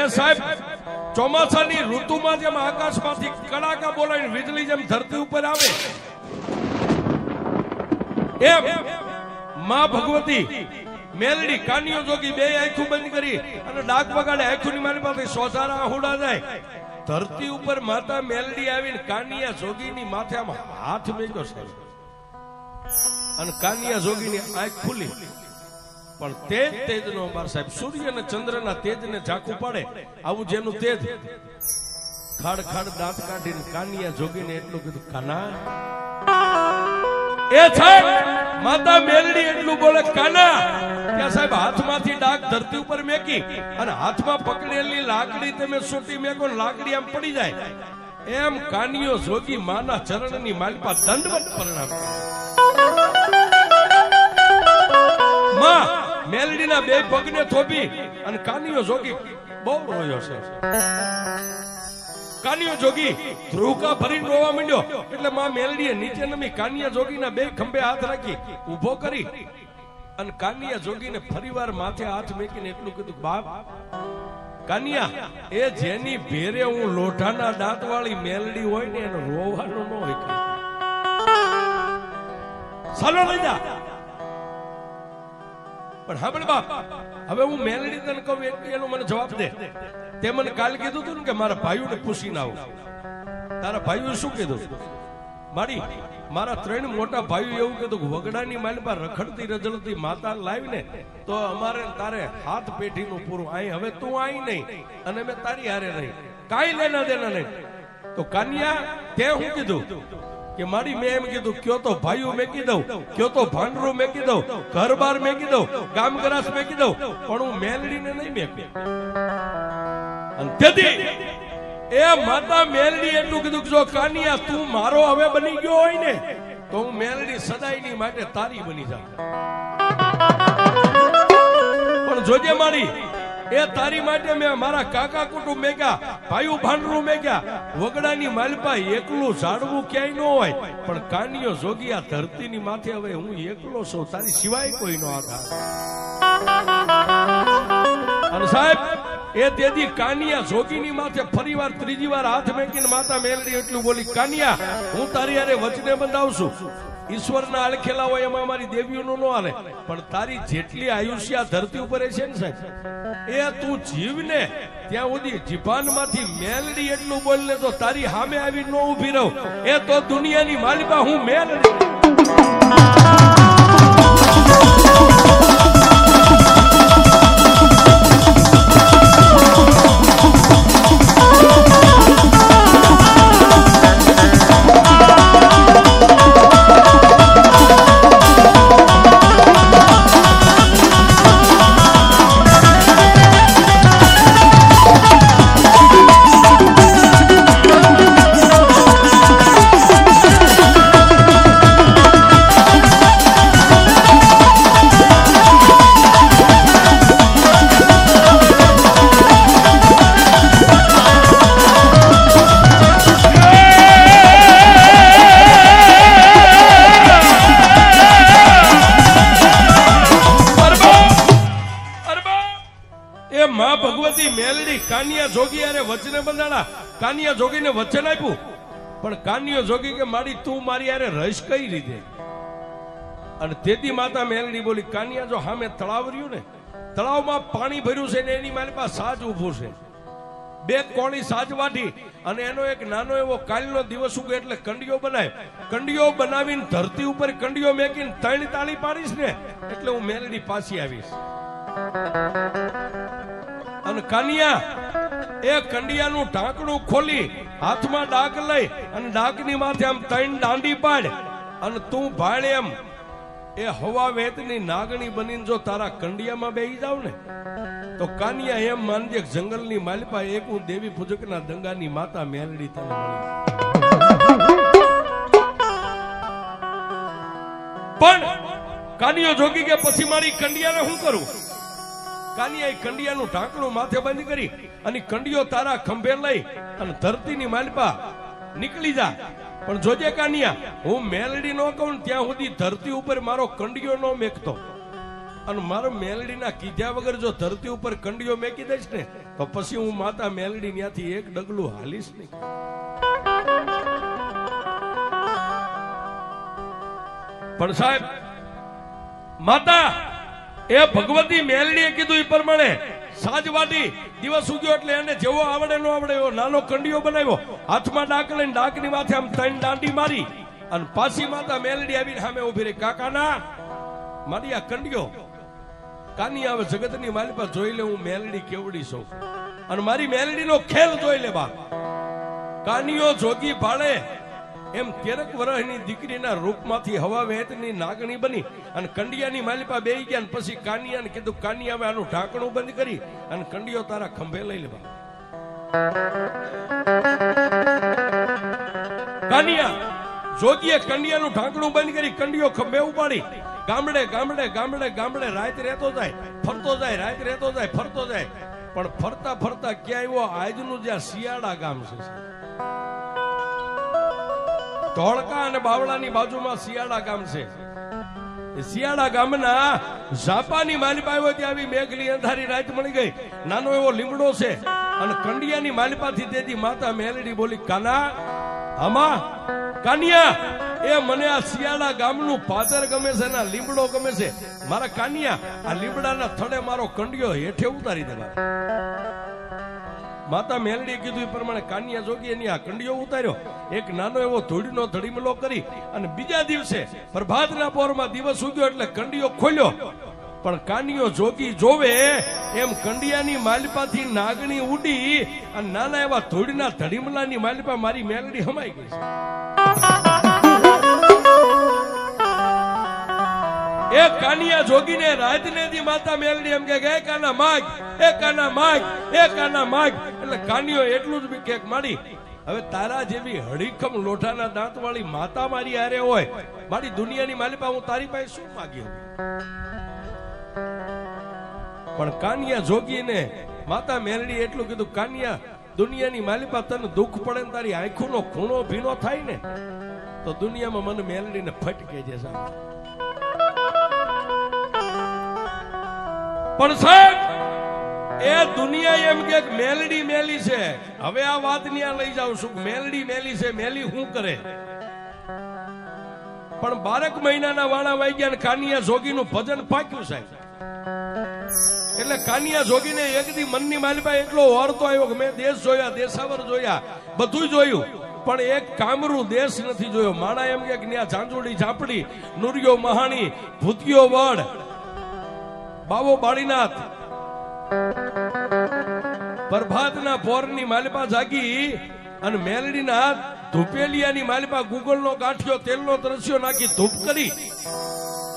S1: સાહેબ ચોમાસાની ઋતુમાં જેમ આકાશમાંથી કડાકા બોલાવીને વીજળી જેમ ધરતી ઉપર આવે એમ માં ભગવતી મેલડી કાનિયો જોગી બે આંખો બંધ કરી અને ડાક વગાડે આંખોની મારી પાસે સોસારા આહુડા જાય ધરતી ઉપર માતા મેલડી આવીને કાનિયા જોગીની માથે આમ હાથ મેક્યો સાહેબ અને કાનિયા જોગીની આંખ ખુલી પણ તેજ નો અમાર સાહેબ સૂર્ય અને ચંદ્રના તેજને ઝાંખું પાડે આવું જેનું તેજ ખાડ ખાડ દાંત કાઢીને કાનિયા જોગીને એટલું કીધું કાના એ સાહેબ માતા મેલડી એટલું બોલે કાના ત્યાં સાહેબ હાથમાંથી ડાક ધરતી ઉપર મેકી અને હાથમાં પકડેલી લાકડી તમે સોટી મેકો લાકડી આમ પડી જાય એમ કાનિયો જોગી માના ચરણની માલિપા દંડવત પ્રણામ માં મેલડીના બે પગને થોપી અને કાનિયો જોગી બહુ રોયો છે કાનિયો જોગી ધ્રુવકા ભરીને રોવા માંડ્યો એટલે માં મેલડીએ નીચે નમી કાનિયા જોગીના બે ખંભે હાથ રાખી ઊભો કરી અને કાનિયા જોગીને ફરીવાર માથે હાથ મેકીને એટલું કીધું બાપ કાનિયા એ જેની ભેરે હું લોઢાના દાંત વાળી મેલડી હોય ને એનો રોવાનો ન હોય ચાલો લઈ જા પણ હા બાપ હવે હું મેલડી તને કહું એનો મને જવાબ દે તે મને કાલ કીધું હતું ને કે મારા ભાઈઓને પૂછીને આવું તારા ભાઈઓ શું કીધું મારા 3 મોટા ભાઈઓ એવું કીધું વગડાની માલપા રખડતી રજળતી માતા લાવીને તો અમારે તારે હાથ પેઢીનું પૂરું આઈ હવે તું આઈ નહીં અને મેં તારી હારે નહીં કાઈ લેના દેના નહીં તો કાનિયા તે હું કીધું કે મારી મેં એમ કીધું કયો તો ભાઈઓ મેકી દઉં કયો તો ભાંડરું મેકી દઉં ઘર બાર મેકી દઉં ગામ ગરાસ મેકી દઉં પણ હું મેલડીને નહીં મેકી અને તેથી એ માતા મેલડી એટલું કીધું કે જો કાનિયા તું મારો હવે બની ગયો હોય ને તો હું મેલડી સદાયની માટે તારી બની જાઉં પણ જોજે મારી એ તારી માટે મેં મારા કાકા કુટુંબ મેક્યા ભાઈઓ ભાંડરું મેક્યા વગડાની માલપા એકલું ઝાડવું ક્યાંય ન હોય પણ કાનિયો જોગી આ ધરતીની માથે હવે હું એકલો છું તારી સિવાય કોઈ નો આધાર અને સાહેબ એ તેથી કાનિયા જોગીની માથે ફરીવાર ત્રીજી વાર હાથ મેકીને માતા મેલડી એટલું બોલી કાનિયા હું તારી હારે વચને બંધાવશું ઈશ્વરના અલખેલા હોય એમાં અમારી દેવીઓનું ન હાલે પણ તારી જેટલી આયુષ્ય ધરતી ઉપર છે ને સાહેબ એ તું જીવને ત્યાં સુધી જીભાનમાંથી મેલડી એટલું બોલને તો તારી સામે આવી ન ઊભી રહું એ તો દુનિયાની માલિકા હું મેલડી કાનિયા જોગી અરે વચને બંધાણા કાનિયા જોગીને વચન આપ્યું પણ કાનિયો જોગી કે મારી તું મારી અરે રહીશ કઈ રીતે અને તેથી માતા મેલડી બોલી કાનિયા જો સામે તળાવ રહ્યું ને તળાવમાં પાણી ભર્યું છે ને એની મારી પાસે સાજ ઊભું છે બે કોણી સાજ વાટી અને એનો એક નાનો એવો કાલનો દિવસ ઉગે એટલે કંડિયો બનાય કંડિયો બનાવીને ધરતી ઉપર કંડિયો મેકીને 3 તાળી પાડીશ ને એટલે હું મેલડી પાછી આવીશ અને કાનિયા એ કંડિયાનું ઢાંકણું ખોલી હાથમાં ડાક લઈ અને ડાકની માથે આમ 3 દાંડી પાડ અને તું ભાળ એમ એ હવા વેતની નાગણી બનીને જો તારા કંડિયામાં બેહી જાવ ને તો કાનિયા એમ માનજે જંગલની માલિપા એક હું દેવી પૂજકના દંગાની માતા મેલડી તને મળી પણ કાનિયો જોગી કે પછી મારી કંડિયાને હું કરું કાનિયા કંડિયાનું ઢાંકણું માથે બંધ કરી અને કંડિયો તારા ખંભે લઈ અને ધરતીની માલિપા નીકળી જા પણ જોજે કાનિયા હું મેલડી નો કહું ત્યાં સુધી ધરતી ઉપર મારો કંડિયો નો મેકતો અને મારો મેલડીના કીધા વગર જો ધરતી ઉપર કંડીઓ મેકી દઈશ ને તો પછી હું માતા મેલડી ત્યાંથી એક ડગલું હાલીશ નહીં. પણ સાહેબ માતા એ ભગવતી મેલડીએ કીધું એ પ્રમાણે સાજવાટી દિવસ ઉગ્યો એટલે એને જેવો આવડે નો આવડે એવો નાનો કંડીઓ બનાવ્યો, હાથમાં ડાક લઈને ડાકની માથે આમ ત્રણ દાંડી મારી અને પાછી માતા મેલડી આવીને સામે ઉભી રહી. કાકાના મારી આ કંડીઓ કાની આવે જગતની મારી પાસે જોઈ લે હું મેલડી કેવડી છું અને મારી મેલડીનો ખેલ જોઈ લે બા. કાનીઓ જોગી ભાળે એમ 13 વર્ષની દીકરીના રૂપમાંથી હવા વહેતની નાગણી બની અને કંડિયાની માલિપા બેહી ગયા અને પછી કાનિયાને કીધું કાનિયા હવે આનું ઢાંકણું બંધ કરી અને કંડિયો તારા ખંભે લઈ લેવા. કાનિયા જોગીએ કંડિયાનું ઢાંકણું બંધ કરી કંડિયો ખંભે ઉપાડી ગામડે ગામડે ગામડે ગામડે રાત રહેતો જાય ફરતો જાય, રાત રહેતો જાય ફરતો જાય. પણ ફરતા ફરતા ક્યાં આવ્યો આજનું જ્યાં શિયાળા ગામ છે, ધોળકા અને બાવળાની બાજુમાં શિયાળા ગામ છે. શિયાળા ગામના ઝાપાની માલિપા આવ્યો ત્યાં આવી મેઘલી અંધારી રાત મળી ગઈ. નાનો એવો લીમડો છે અને કંડિયાની માલિપાથી તેથી માતા મેલડી બોલી કાના આમા કાનિયા એ મને આ શિયાળા ગામનું પાદર ગમે છે ને લીમડો ગમે છે. મારા કાનિયા આ લીમડાના થડે મારો કંડિયો હેઠે ઉતારી દેવા. માતા મેલડીએ કીધું એ પ્રમાણે કાનિયા જોગી એની આ કંડિયો ઉતાર્યો, એક નાનો એવો ધૂળનો ધડીમલો કરી અને બીજા દિવસે પ્રભાતના પોરમાં દિવસ ઉગ્યો એટલે કંડિયો ખોલ્યો. પણ કાનિયો જોગી જોવે એમ કંડિયાની માલિપાથી નાગણી ઉડી અને નાના એવા ધૂળના ધડીમલાની માલિપા મારી મેલડી હમાઈ ગઈ છે. એ કાનિયા જોગીને રાતને દી માતા મેલડી એમ કે કાના માગ, એ કાના માગ, એ કાના માગ. એટલે કાનિયો એટલું જ બી કેક માડી હવે તારા જેવી હડીખમ લોઠાના દાંત વાળી માતા મારી હારે હોય મારી દુનિયાની માલિપા હું તારી પાસે શું માગી. પણ કાનિયા જોગીને માતા મેલડી એટલું કીધું કાનિયા દુનિયાની માલિપા તને દુઃખ પડે ને તારી આંખોનો ખૂણો ભીનો થાય ને તો દુનિયામાં મને મેલડીને ફટકે છે. પણ સાહેબ એ દુનિયા એમ કે મેલડી મેલી છે. હવે આ વાત ન્યા લઈ જાઉં છું. મેલડી મેલી છે, મેલી શું કરે? પણ 12 મહિનાના વાણા વાગ્યા ને કાનિયા જોગીનું ભજન પાક્યું સાહેબ. એટલે કાનિયા જોગીને એક દી મનની માલિપા એટલો ઓરતો આવ્યો કે મેં દેશ જોયા, દેશાવર જોયા, બધું જોયું પણ એક કામરૂ દેશ નથી જોયો. માણા એમ કે ત્યાં ઝાંઝુડી ઝાપડી, નુરિયો મહાણી, ભૂતિયો વડ, બાવો બાળીનાથ, પ્રભાતના પોરની માલિપા જાગી અને મેલડીના ધૂપેલિયાની માલિપા ગુગળનો ગાંઠિયો તેલનો તરસ્યો નાખી ધૂપ કરી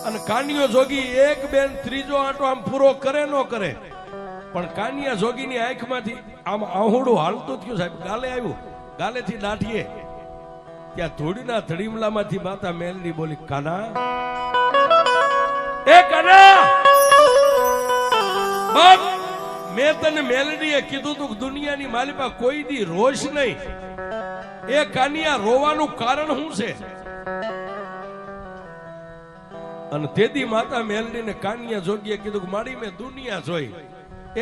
S1: અને કાનિયો જોગી એક બેન ત્રીજો આંટો આમ પૂરો કરે ન કરે પણ કાનિયા જોગીની આંખમાંથી આમ આહુડું હાલતું થયું સાહેબ. ગાલે આવ્યું, ગાલેથી દાઢીએ ત્યાં ધૂળના ધડીમલામાંથી માતા મેલડી બોલી કાના, એ કાના બાપ મેં તને મેલડીએ કીધું તું દુનિયાની માલિપા કોઈ દી રોશ નહીં. એ કાનિયા રોવાનું કારણ શું છે? અને તેથી માતા મેલડીને કાનિયા જોગીએ કીધું કે મારી મેં દુનિયા જોઈ,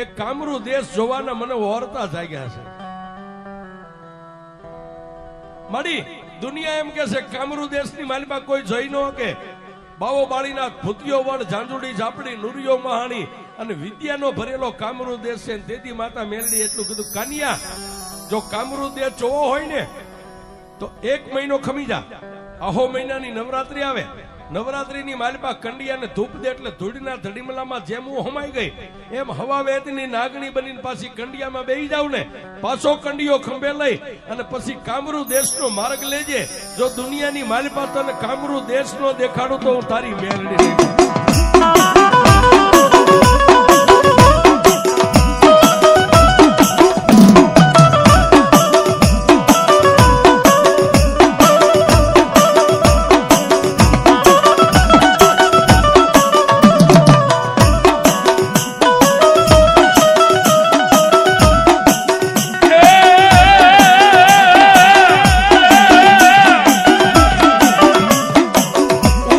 S1: એક કામરૂ દેશ જોવાના મને ઓરતા જાગ્યા છે. મારી દુનિયા એમ કે છે કામરૂ દેશની માલિપા કોઈ જોઈ ન કે બાવો બાળીનાથ, ભૂતિયો વડ, ઝાંઝુડી ઝાપડી, નુરિયો મહાણી અને વિદ્યાનો ભરેલો કામરૂ દેશ છે. તેથી માતા મેલડી એટલું કીધું કાનિયા જો કામરૂ દેશ જોવો હોય ને તો 1 મહિનો ખમી જા. આહો મહિનાની નવરાત્રી આવે, નવરાત્રીની માલિપા કંડિયાને ધૂપ દે એટલે ધૂળના ધડીમલામાં જેમ હું હમાઈ ગઈ એમ હવા વેતની નાગણી બનીને પાછી કંડિયામાં બેહી જાવ ને પાછો કંડિયો ખંભે લઈ અને પછી કામરૂ દેશનો માર્ગ લેજે. જો દુનિયાની માલિપા તને કામરૂ દેશનો દેખાડું તો હું તારી મેલડી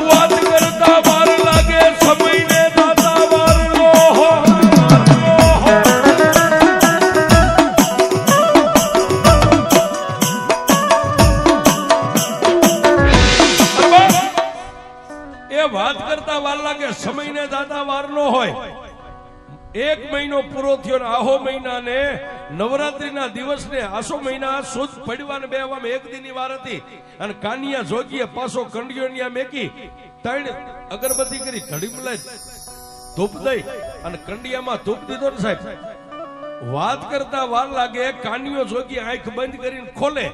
S1: વાત કરતા વાર લાગે એક મહિનો પૂરો થયો ને આહો મહિના ને નવરાત્રીના દિવસને આસો મહિના સુદ પડવાને બેવામાં એક દિનની વાર હતી અને કાનિયા જોગીએ પાછો કંડિયોનિયા મેકી 3 અગરબત્તી કરી ઘડી મલાઈ ધૂપ દઈ અને કંડિયામાં ધૂપ દીધો ને સાહેબ વાત કરતા વાર લાગે કાનિયો જોગી આંખ બંધ કરીને ખોલે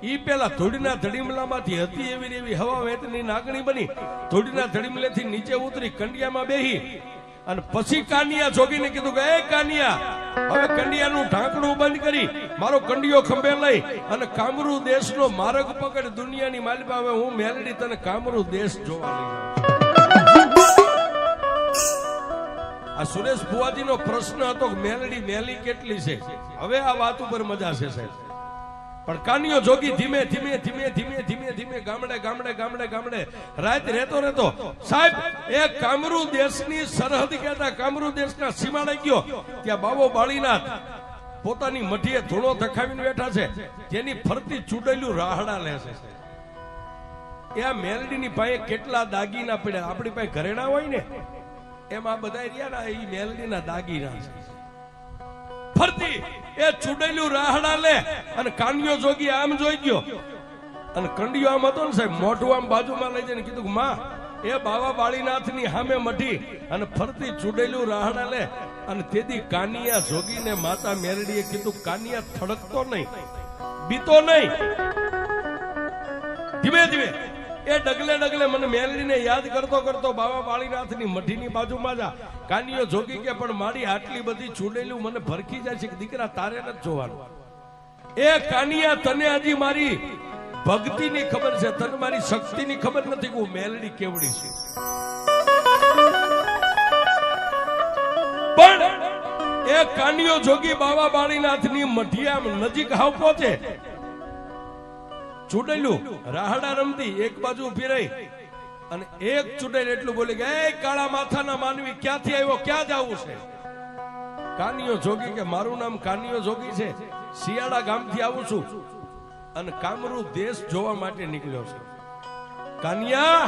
S1: ઈ પેલા ધોડીના ધડીમલામાંથી હતી એવી હવા વેતની નાગણી બની ધોડીના ધડીમલેથી નીચે ઉતરી કંડિયામાં બેહી અને પછી કાનિયા જોગીને કીધું કે એ કાનિયા હવે કંડિયાનું ઢાંકણું બંધ કરી મારો કંડિયો ખંભે લઈ અને કામરૂ દેશનો માર્ગ પકડ દુનિયાની માલિકા હવે હું મેલડી તને કામરૂ દેશ જોવા લઈ આ સુરેશ ભુવાજીનો પ્રશ્ન હતો કે મેલડી મેલી કેટલી છે હવે આ વાત ઉપર મજા છે સાહેબ પણ કાનિયો જોગી ધીમે ધીમે ધીમે ધીમે ધીમે ધીમે ગામડે ગામડે ગામડે ગામડે રાત રહેતો સાહેબ એ કામરૂ દેશની સરહદ કહેતા કામરૂ દેશના સીમાડે ગયો ત્યાં બાબો બાળીનાથ પોતાની મઠીએ ધૂણો ધખાવીને બેઠા છે જેની ફરતી ચૂડેલું રાહડા લે છે એ આ મેલડીની પાસે કેટલા દાગીના પડ્યા આપણી પાસે ઘરેણા હોય ને એમ આ બધા રહ્યા ને એ મેલડીના દાગીના છે ફરતી એ ચૂડેલું રાહડા લે અને કાનિયો જોગી આમ જોઈ ગયો અને કંડિયો આમ હતો ને સાહેબ મોઢું આમ બાજુમાં લઈ જઈને કીધું માં એ બાવા બાળીનાથની સામે મઠી અને ફરતી ચૂડેલું રાહડા લે અને તેથી કાનિયા જોગીને માતા મેરડીએ કીધું કાનિયા થડકતો નહીં બીતો નહીં ધીમે ધીમે એ ડગલે ડગલે મને મેલડીને યાદ કરતો કરતો બાવા બાળીનાથની મઠીની બાજુમાં જા કાનિયો જોગી કે પણ મારી આટલી બધી ચૂડેલું મને ભરખી જાય છે કે દીકરા તારે નથી જોવાનું એ કાનિયા તને હજી મારી ભક્તિની ખબર છે તને મારી શક્તિની ખબર નથી કે હું મેલડી કેવડી છે પણ એ કાનિયો જોગી બાવા બાળીનાથની મઠિયા નજીક હાવ પહોંચે ચૂડેલું રાહડા રમતી એક બાજુ ઉભી રહી અને એક ચૂડેલ એટલું બોલી કે એ કાળા માથાના માનવી ક્યાંથી આવ્યો ક્યાં જવું છે કાનિયો જોગી કે મારું નામ કાનિયો જોગી છે શિયાળા ગામથી આવું છું અને કામરૂ દેશ જોવા માટે નીકળ્યો છે કાનિયા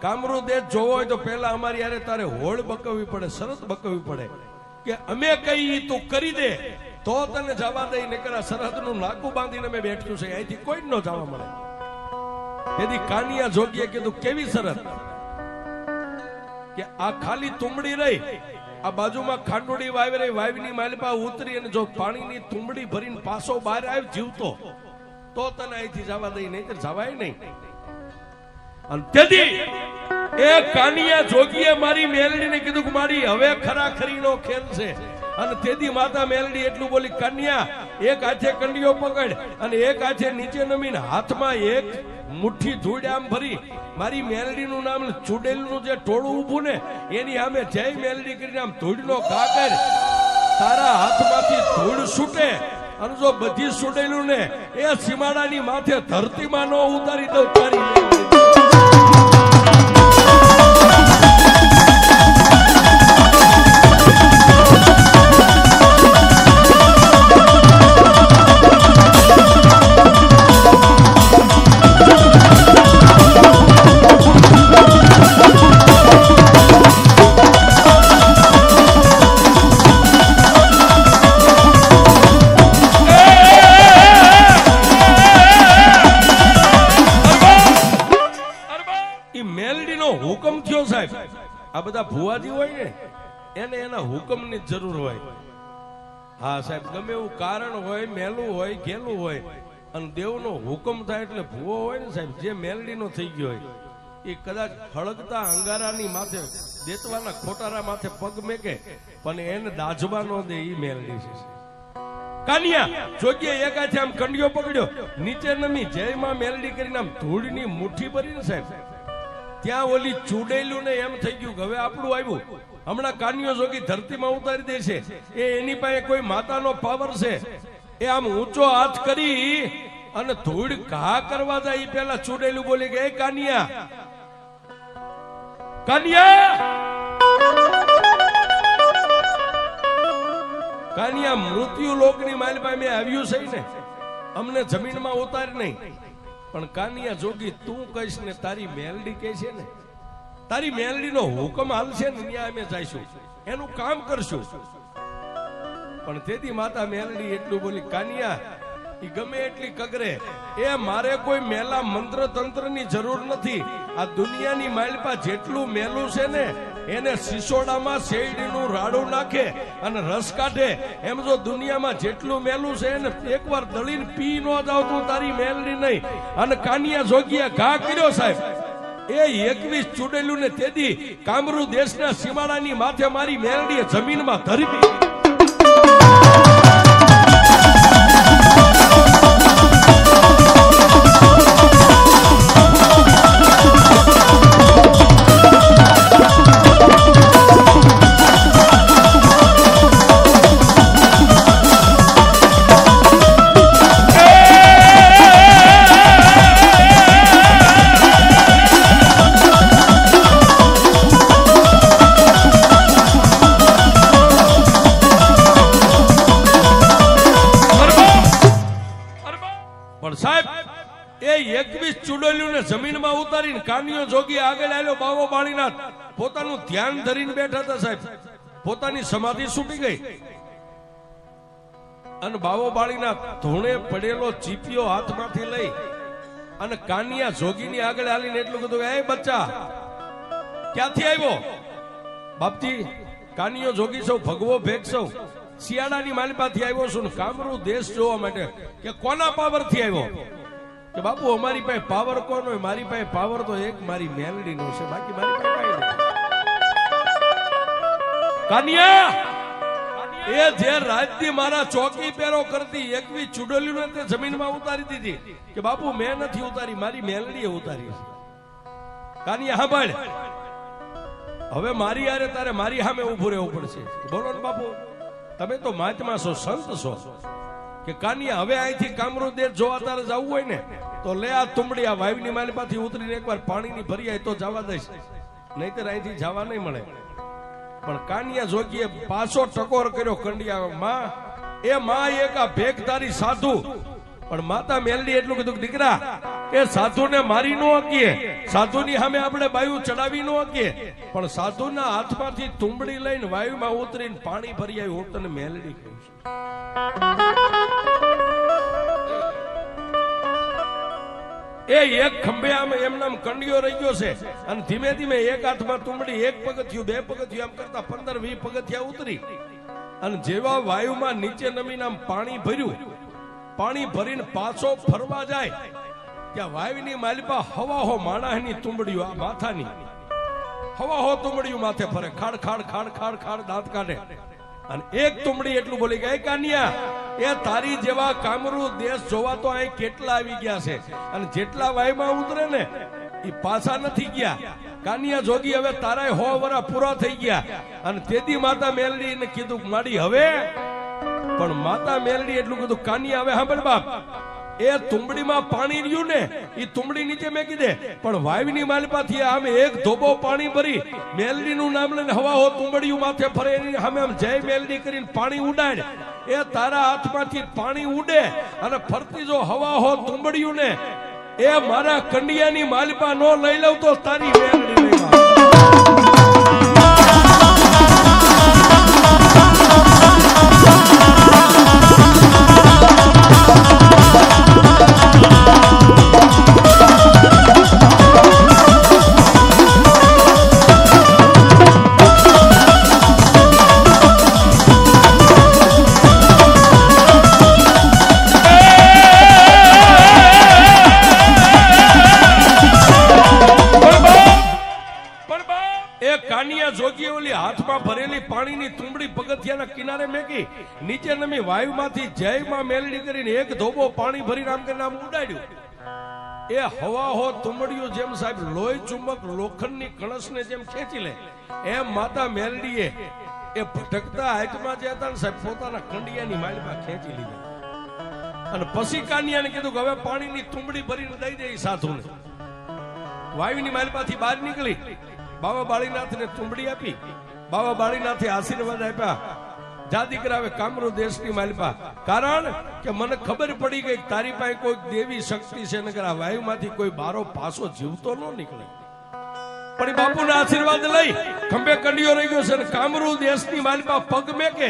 S1: કામરૂ દેશ જોવો હોય તો પહેલા અમારી યારે તારે હોળ બકવવી પડે શરત બકવવી પડે કે અમે કઈ તું કરી દે તો તને જવા દઈ નકર સરહદનું નાકું બાંધીને મેં બેઠ્યું છે અહીંથી કોઈ ન જવા મળે તેથી કાનિયા જોગીએ કીધું કેવી શરત કે આ ખાલી તુંબડી રહી આ બાજુમાં ખાંડોડી વાવી રહી વાવીની માલિપા ઉતરી અને જો પાણીની તુંબડી ભરીને પાછો બહાર આવી જીવતો તો તને અહીંથી જવા દઈ નહીં તો જવાય નહીં અને તેથી એ કાનિયા જોગીએ મારી મેલડીને કીધું કે મારી હવે ખરાખરીનો ખેલ છે અને તેથી માતા મેલડી એટલું બોલી કન્યા એક હાથે કંડિયો પકડ અને એક હાથે નીચે નમીને હાથમાં એક મુઠ્ઠી ધૂળ આમ ભરી મારી મેલડીનું નામ ચૂડેલનું જે ટોળું ઊભું ને એની સામે જય મેલડી કરીને આમ ધૂળનો ઘા કર તારા હાથમાંથી ધૂળ છૂટે અને જો બધી ચૂડેલું ને એ સીમાડાની માથે ધરતીમાં નો ઉતારી દઉં તારી હુકમ થયો સાહેબ આ બધા ભુવાજી હોય ને એને એના હુકમની જરૂર હોય હા સાહેબ ગમે એવું કારણ હોય મેલું હોય ઘેલું હોય અને દેવનો હુકમ થાય એટલે ભુવો હોય ને સાહેબ જે મેલડીનો થઈ ગયો હોય એ કદાચ હળગતા અંગારાની માથે દેતવાના ખોટારા માથે પગ મેકે પણ એને દાજવા ન દે એ મેલડી છે કાનિયા જોગીએ એક હાથે આમ કંડિયો પકડ્યો નીચે નમી જયમાં મેલડી કરીને આમ ધૂળની મુઠ્ઠી ભરીને સાહેબ ત્યાં ઓલી ચૂડેલું ને એમ થઈ ગયું કે હવે આપણું આવ્યું હમણાં કાનિયો જોગી ધરતીમાં ઉતારી દે છે એ એની પાસે કોઈ માતાનો પાવર છે એ આમ ઊંચો હાથ કરી અને ધૂળ ઘા કરવા જાય એ પેલા ચૂડેલું બોલી કે એ કાનિયા કાનિયા કાનિયા મૃત્યુ લોકની માલ પાસે મેં આવ્યું છે ને અમને જમીનમાં ઉતાર નહીં પણ કાનિયા જોગી તું કહીશ ને તારી મેલડી કહે છે ને તારી મેલડીનો હુકમ હાલશે ને ત્યાં અમે જઈશું, એનું કામ કરશું. પણ તેથી માતા મેલડી એટલું બોલી, કાનિયા ઈ ગમે એટલી કગરે, એ મારે કોઈ મેલા મંત્ર તંત્ર ની જરૂર નથી. આ દુનિયાની માલપા જેટલું મેલું છે ને એને સિસોડામાં શેરડીનું રાડું નાખે અને રસ કાઢે, એમ જો દુનિયામાં જેટલું મેલું છે એને એકવાર દળીને પી ન જાવ તું તારી મેલડી નહીં. અને કાનિયા જોગીએ ઘા કર્યો સાહેબ, એ 21 ચૂડેલું ને તેદી કામરૂ દેશના સીમાડાની માથે મારી મેલડીએ જમીનમાં ધરવી. જમીનમાં ઉતારીને કાનિયો જોગી આગળ આવ્યો. બાવો બાળીનાથ પોતાનું ધ્યાન ધરીને બેઠા હતા સાહેબ, પોતાની સમાધિ છૂટી ગઈ. અને બાવો બાળીનાથ ધોણે પડેલો ચીપિયો હાથમાંથી લઈ અને કાનિયા જોગીની આગળ આવીને એટલું કીધું, એ બચ્ચા ક્યાંથી આવ્યો? બાપજી કાનિયો જોગી સૌ ભગવો ભેગ સૌ શિયાળાની માલિપાથી આવ્યો છું ને કામરૂ દેશ જોવા માટે. કે કોના પાવર થી આવ્યો? કે બાપુ અમારી પાસે પાવર કોનો હોય? મારી પાસે પાવર તો એક મારી મેલડી નો છે, બાકી મારી પાસે કઈ નથી. કાનિયા એ જે રાજ્ય મારા ચોકી પેરો કરતી 21 ચૂડેલીઓ તે જમીનમાં ઉતારી દીધી. કે બાપુ મેં નથી ઉતારી, મારી મેલડીએ ઉતારી છે. કાનિયા સાંભળ, હવે મારી યારે તારે મારી સામે ઉભું રહેવું પડશે. બોલો ને બાપુ, તમે તો મહાત્મા છો, સંત છો. કે કાનિયા હવે અહીંથી કામરૂ દેશ જોવા તારે જવું હોય ને તો લે આ તુંબડી આ વાયુની માલિપાથી ઉતરીને એકવાર પાણીની ભરી આય તો જવા દઈશ, નહીતર અહીંથી જવા નહીં મળે. પણ કાનિયા જોગીએ પાછો ટકોર કર્યો કંડિયા માં. એ માં એક આ ભેગધારી સાધુ, પણ માતા મેલડી એટલું કીધું, દીકરા એ સાધુને મારી નો હકીએ, સાધુની સામે આપણે બાયુ ચડાવી નો હકીએ, પણ સાધુના હાથમાંથી તુંબડી લઈને વાયુમાં ઉતરીને પાણી ભરી આવી. હું તને મેલડી કહું છું. એ એક ખંભે આમ એમનામ કંડિયો રહી ગયો છે અને ધીમે ધીમે એક હાથમાં તુંબડી, એક પગથિયું, બે પગથિયું આમ કરતા 15-20 પગથિયા ઉતરી અને જેવા વાયુમાં નીચે નમીને આમ પાણી ભર્યું, પાણી ભરીને પાછો ફરવા જાય ત્યાં વાયુની માલિપા હવાહો માણસની તુંબડીઓ આ માથાની હવાહો તુંબડીઓ માથે ફરે, ખાડ ખાડ ખાડ ખાડ ખાડ દાંત કાઢે. અને એક તુંબડી એટલું બોલી કે, કાનિયા એ તારી જેવા કામરૂ દેશ જોવા તો અહીં કેટલા આવી ગયા છે અને જેટલા વાયુમાં ઉતરે ને એ પાછા નથી ગયા. કાનિયા જોગી હવે તારા 100 વર્ષ પૂરા થઈ ગયા. અને તેથી માતા મેલડી ને કીધું, માડી હવે. પણ માતા મેલડી એટલું કીધું, કાનિયા હવે સાંભળ બાપ, એ તુંબડીમાં પાણી રહ્યું ને એ તુંબડી નીચે મેકી દે, પણ વાયુની માલિપાથી આમ એક ધોબો પાણી ભરી મેલડીનું નામ લઈને હવાહો તુંબડીયું માથે ફરે, એની સામે આમ જય મેલડી કરીને પાણી ઉડાડ. એ તારા હાથમાંથી પાણી ઉડે અને ફરતી જો હવાહો તુંબડીયું ને એ મારા કંડિયાની માલિપા નો લઈ લઉં તો તારી મેલડી લઈ લઉં. કિનારે મેકી નીચે નમી વાયુમાંથી જયમાં મેલડી કરીને એક ધોબો પાણી ભરી નામ કરીને આમ ઉડાડ્યું. એ હવાહો તુંબડીઓ જેમ સાહેબ લોહી ચુંબક લોખંડની કણસને જેમ ખેંચી લે એમ માતા મેલડીએ એ ભટકતા હાથમાં જે હતા ને સાહેબ પોતાના કંડિયાની માલિપા ખેંચી લીધા. અને પછી કાનિયાને કીધું કે હવે પાણીની તુંબડી ભરીને દઈ દે સાધુને. વાયુની માલિપાથી બહાર નીકળી બાબા બાળીનાથને તુંબડી આપી. બાબા બાળીનાથે આશીર્વાદ આપ્યા, જા દીકરા હવે કામરૂ દેશની માલિપા, કારણ કે મને ખબર પડી ગઈ તારી પાસે કોઈ દેવી શક્તિ છે, નકર આ વાયુમાંથી કોઈ બારો પાસો જીવતો ન નીકળે. પણ એ બાપુના આશીર્વાદ લઈ ખંભે કંડિયો રહી ગયો છે અને કામરૂ દેશની માલિપા પગ મેકે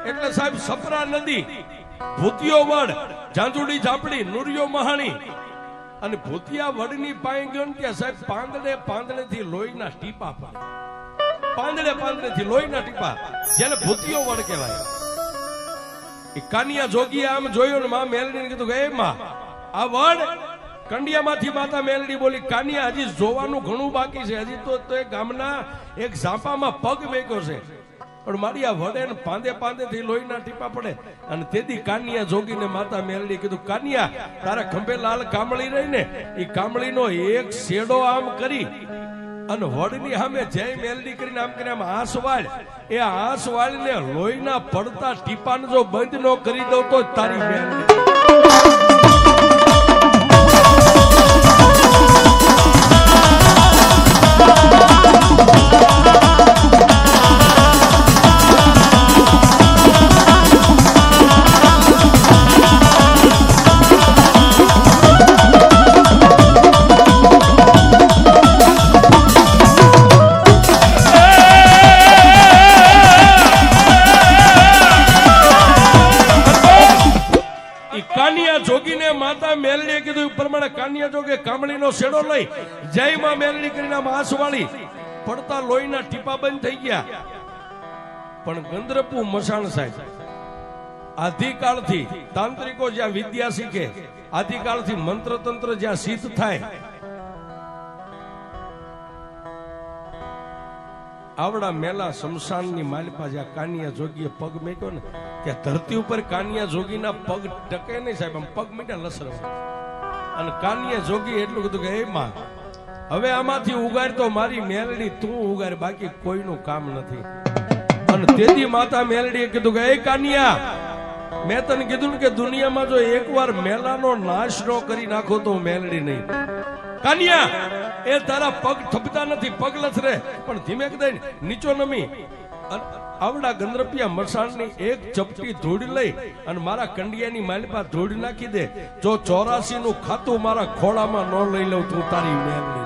S1: એટલે સાહેબ સપરા નદી, ભૂતિયો વડ, ઝાંઝુડી ઝાપડી, નુરિયો મહાણી અને ભૂતિયા વડની પાઈ ગયો ને ત્યાં સાહેબ પાંદડે થી લોહીના ટીપા પડે, પાંદડે થી લોહીના ટીપા, જેને ભૂતિયો વડ કહેવાય. એ કાનિયા જોગીએ આમ જોયું ને માં મેલડીને કીધું કે એ માં આ વડ કંડિયામાંથી માતા મેલડી બોલી, કાનિયા હજી જોવાનું ઘણું બાકી છે, હજી તો એ ગામના એક ઝાંપામાં પગ મેક્યો છે, પણ મારી આ વડે ને પાંદે થી લોહીના ટીપા પડે. અને તેથી કાનિયા જોગીને માતા મેલડી કીધું, કાનિયા તારા ખંભે લાલ કામળી રહી ને એ કામળીનો એક શેડો આમ કરી અને વડની સામે જય મેલડી કરીને આમ કરીને આમ આંસવાળ, એ આંસવાળ ને લોહીના પડતા ટીપાને જો બંધ ન કરી દઉં તો તારી મેલડી. મેલડીએ કીધું પ્રમાણે કાનિયા જોગે કામળીનો શેડો લઈ જય માં મેલડી કરીને આંસવાળી પડતા લોહીના ટીપા બંધ થઈ ગયા. પણ ગંદ્રપુ મસાણ સાહેબ આદિકાળથી તાંત્રિકો જ્યાં વિદ્યા શીખે, આદિકાળથી મંત્ર તંત્ર જ્યાં સિદ્ધ થાય, આવડા મેલા શમશાનની માલિપા જ્યાં કાનિયા જોગીએ પગ મેક્યો ને ત્યાં ધરતી ઉપર કાનિયા જોગીના પગ ટકે નહીં સાહેબ, આમ પગ મીઠા લસરવા. અને કાનિયા જોગી એટલું કીધું કે એ માં હવે આમાંથી ઉગાડ તો મારી મેલડી તું ઉગાડ, બાકી કોઈનું કામ નથી. અને તેથી માતા મેલડીએ કીધું કે એ કાનિયા મેં તને કીધું કે દુનિયામાં જો એકવાર મેલાનો નાશ ન કરી નાખો તો મેલડી નહીં. કાનિયા એ તારા પગ થપતા નથી, પગ લથરે પણ ધીમે દઈને નીચો નમી આવડા ગંદ્રપિયા મસાણની એક ચપટી ધૂળ લઈ અને મારા કંડિયાની માલિપા ધૂળ નાખી દે. જો 84 નું ખાતું મારા ખોળામાં ન લઈ લઉં તું તારી મેલડી.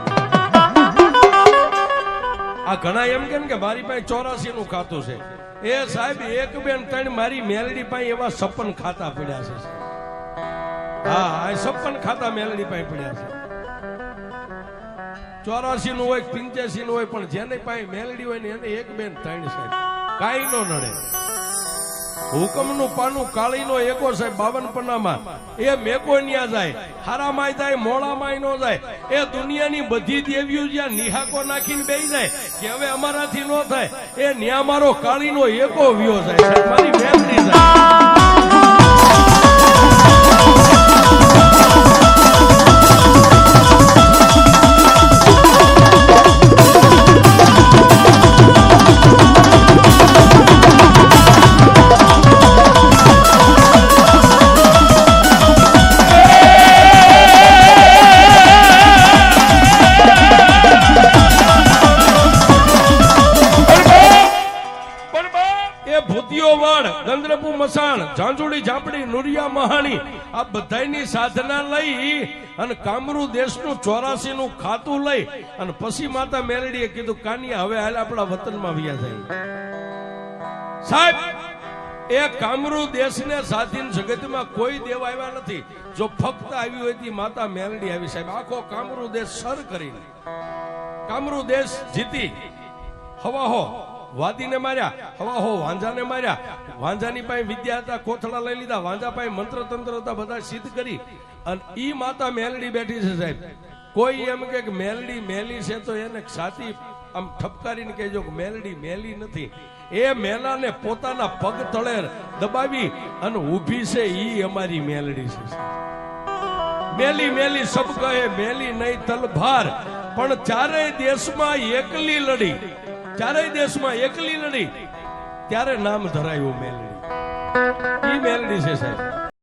S1: આ ઘણા એમ કે મારી પાસે 84 નું ખાતું છે. એ સાહેબ એક બેન ત્રણ મારી મેલડી પાસે એવા 56 ખાતા પડ્યા છે. હા 56 ખાતા મેલડી પાસે પડ્યા છે. 84 નું હોય 85 નું હોય, પણ જેને પાસે મેલડી હોય ને એને એક બેન ત્રણ સાહેબ કાઈ નો નડે. હુકમનું પાનું કાળીનો એકો સાહેબ 52 પન્નામાં એ મેકો ન્યા જાય, હારામાં જાય, મોળામાં નો જાય. એ દુનિયાની બધી દેવીઓ જ્યાં નિહાકો નાખીને બેસી જાય કે હવે અમારાથી નો થાય, એ ન્યા મારો કાળીનો એકો વ્યો જાય સાહેબ, મારી મેલડી જાય. ઝાંઝુડી ઝાપડી, નુરિયા મહાણી આ બધાની સાધના લઈ અને કામરૂ દેશનું 84 નું ખાતું લઈ અને પછી માતા મેલડીએ કીધું કાનિયા હવે હાલ આપણા વતનમાં વ્યા જાય. સાહેબ એ કામરૂ દેશને સાધીન જગતમાં કોઈ દેવ આવ્યા નથી. જો ફક્ત આવી હોય તો માતા મેલડી આવી સાહેબ. આખો કામરૂ દેશ સર કરીને કામરૂ દેશ જીતી. હવાહો વાદીને માર્યા, હવાહો વાંઝાને માર્યા. વાંઝાની પાસે વિદ્યા હતા, કોથળા લઈ લીધા. વાંઝા પાસે મંત્ર તંત્ર હતા, બધા સિદ્ધ કરી. અને ઈ માતા મેલડી બેઠી છે સાહેબ. કોઈ એમ કે મેલડી મેલી છે તો એને છાતી આમ ઠપકારીને કહેજો કે મેલડી મેલી નથી. એ મેલાને પોતાના પગ તળે દબાવી અને ઊભી છે, ઈ અમારી મેલડી છે. મેલી મેલી સબ કહે મેલી નહીં તલભાર, પણ ચારેય દેશમાં એકલી લડી, ચારેય દેશમાં એકલી લડી ત્યારે નામ ધરાયું મેલડી. ઈ મેલડી છે સાહેબ.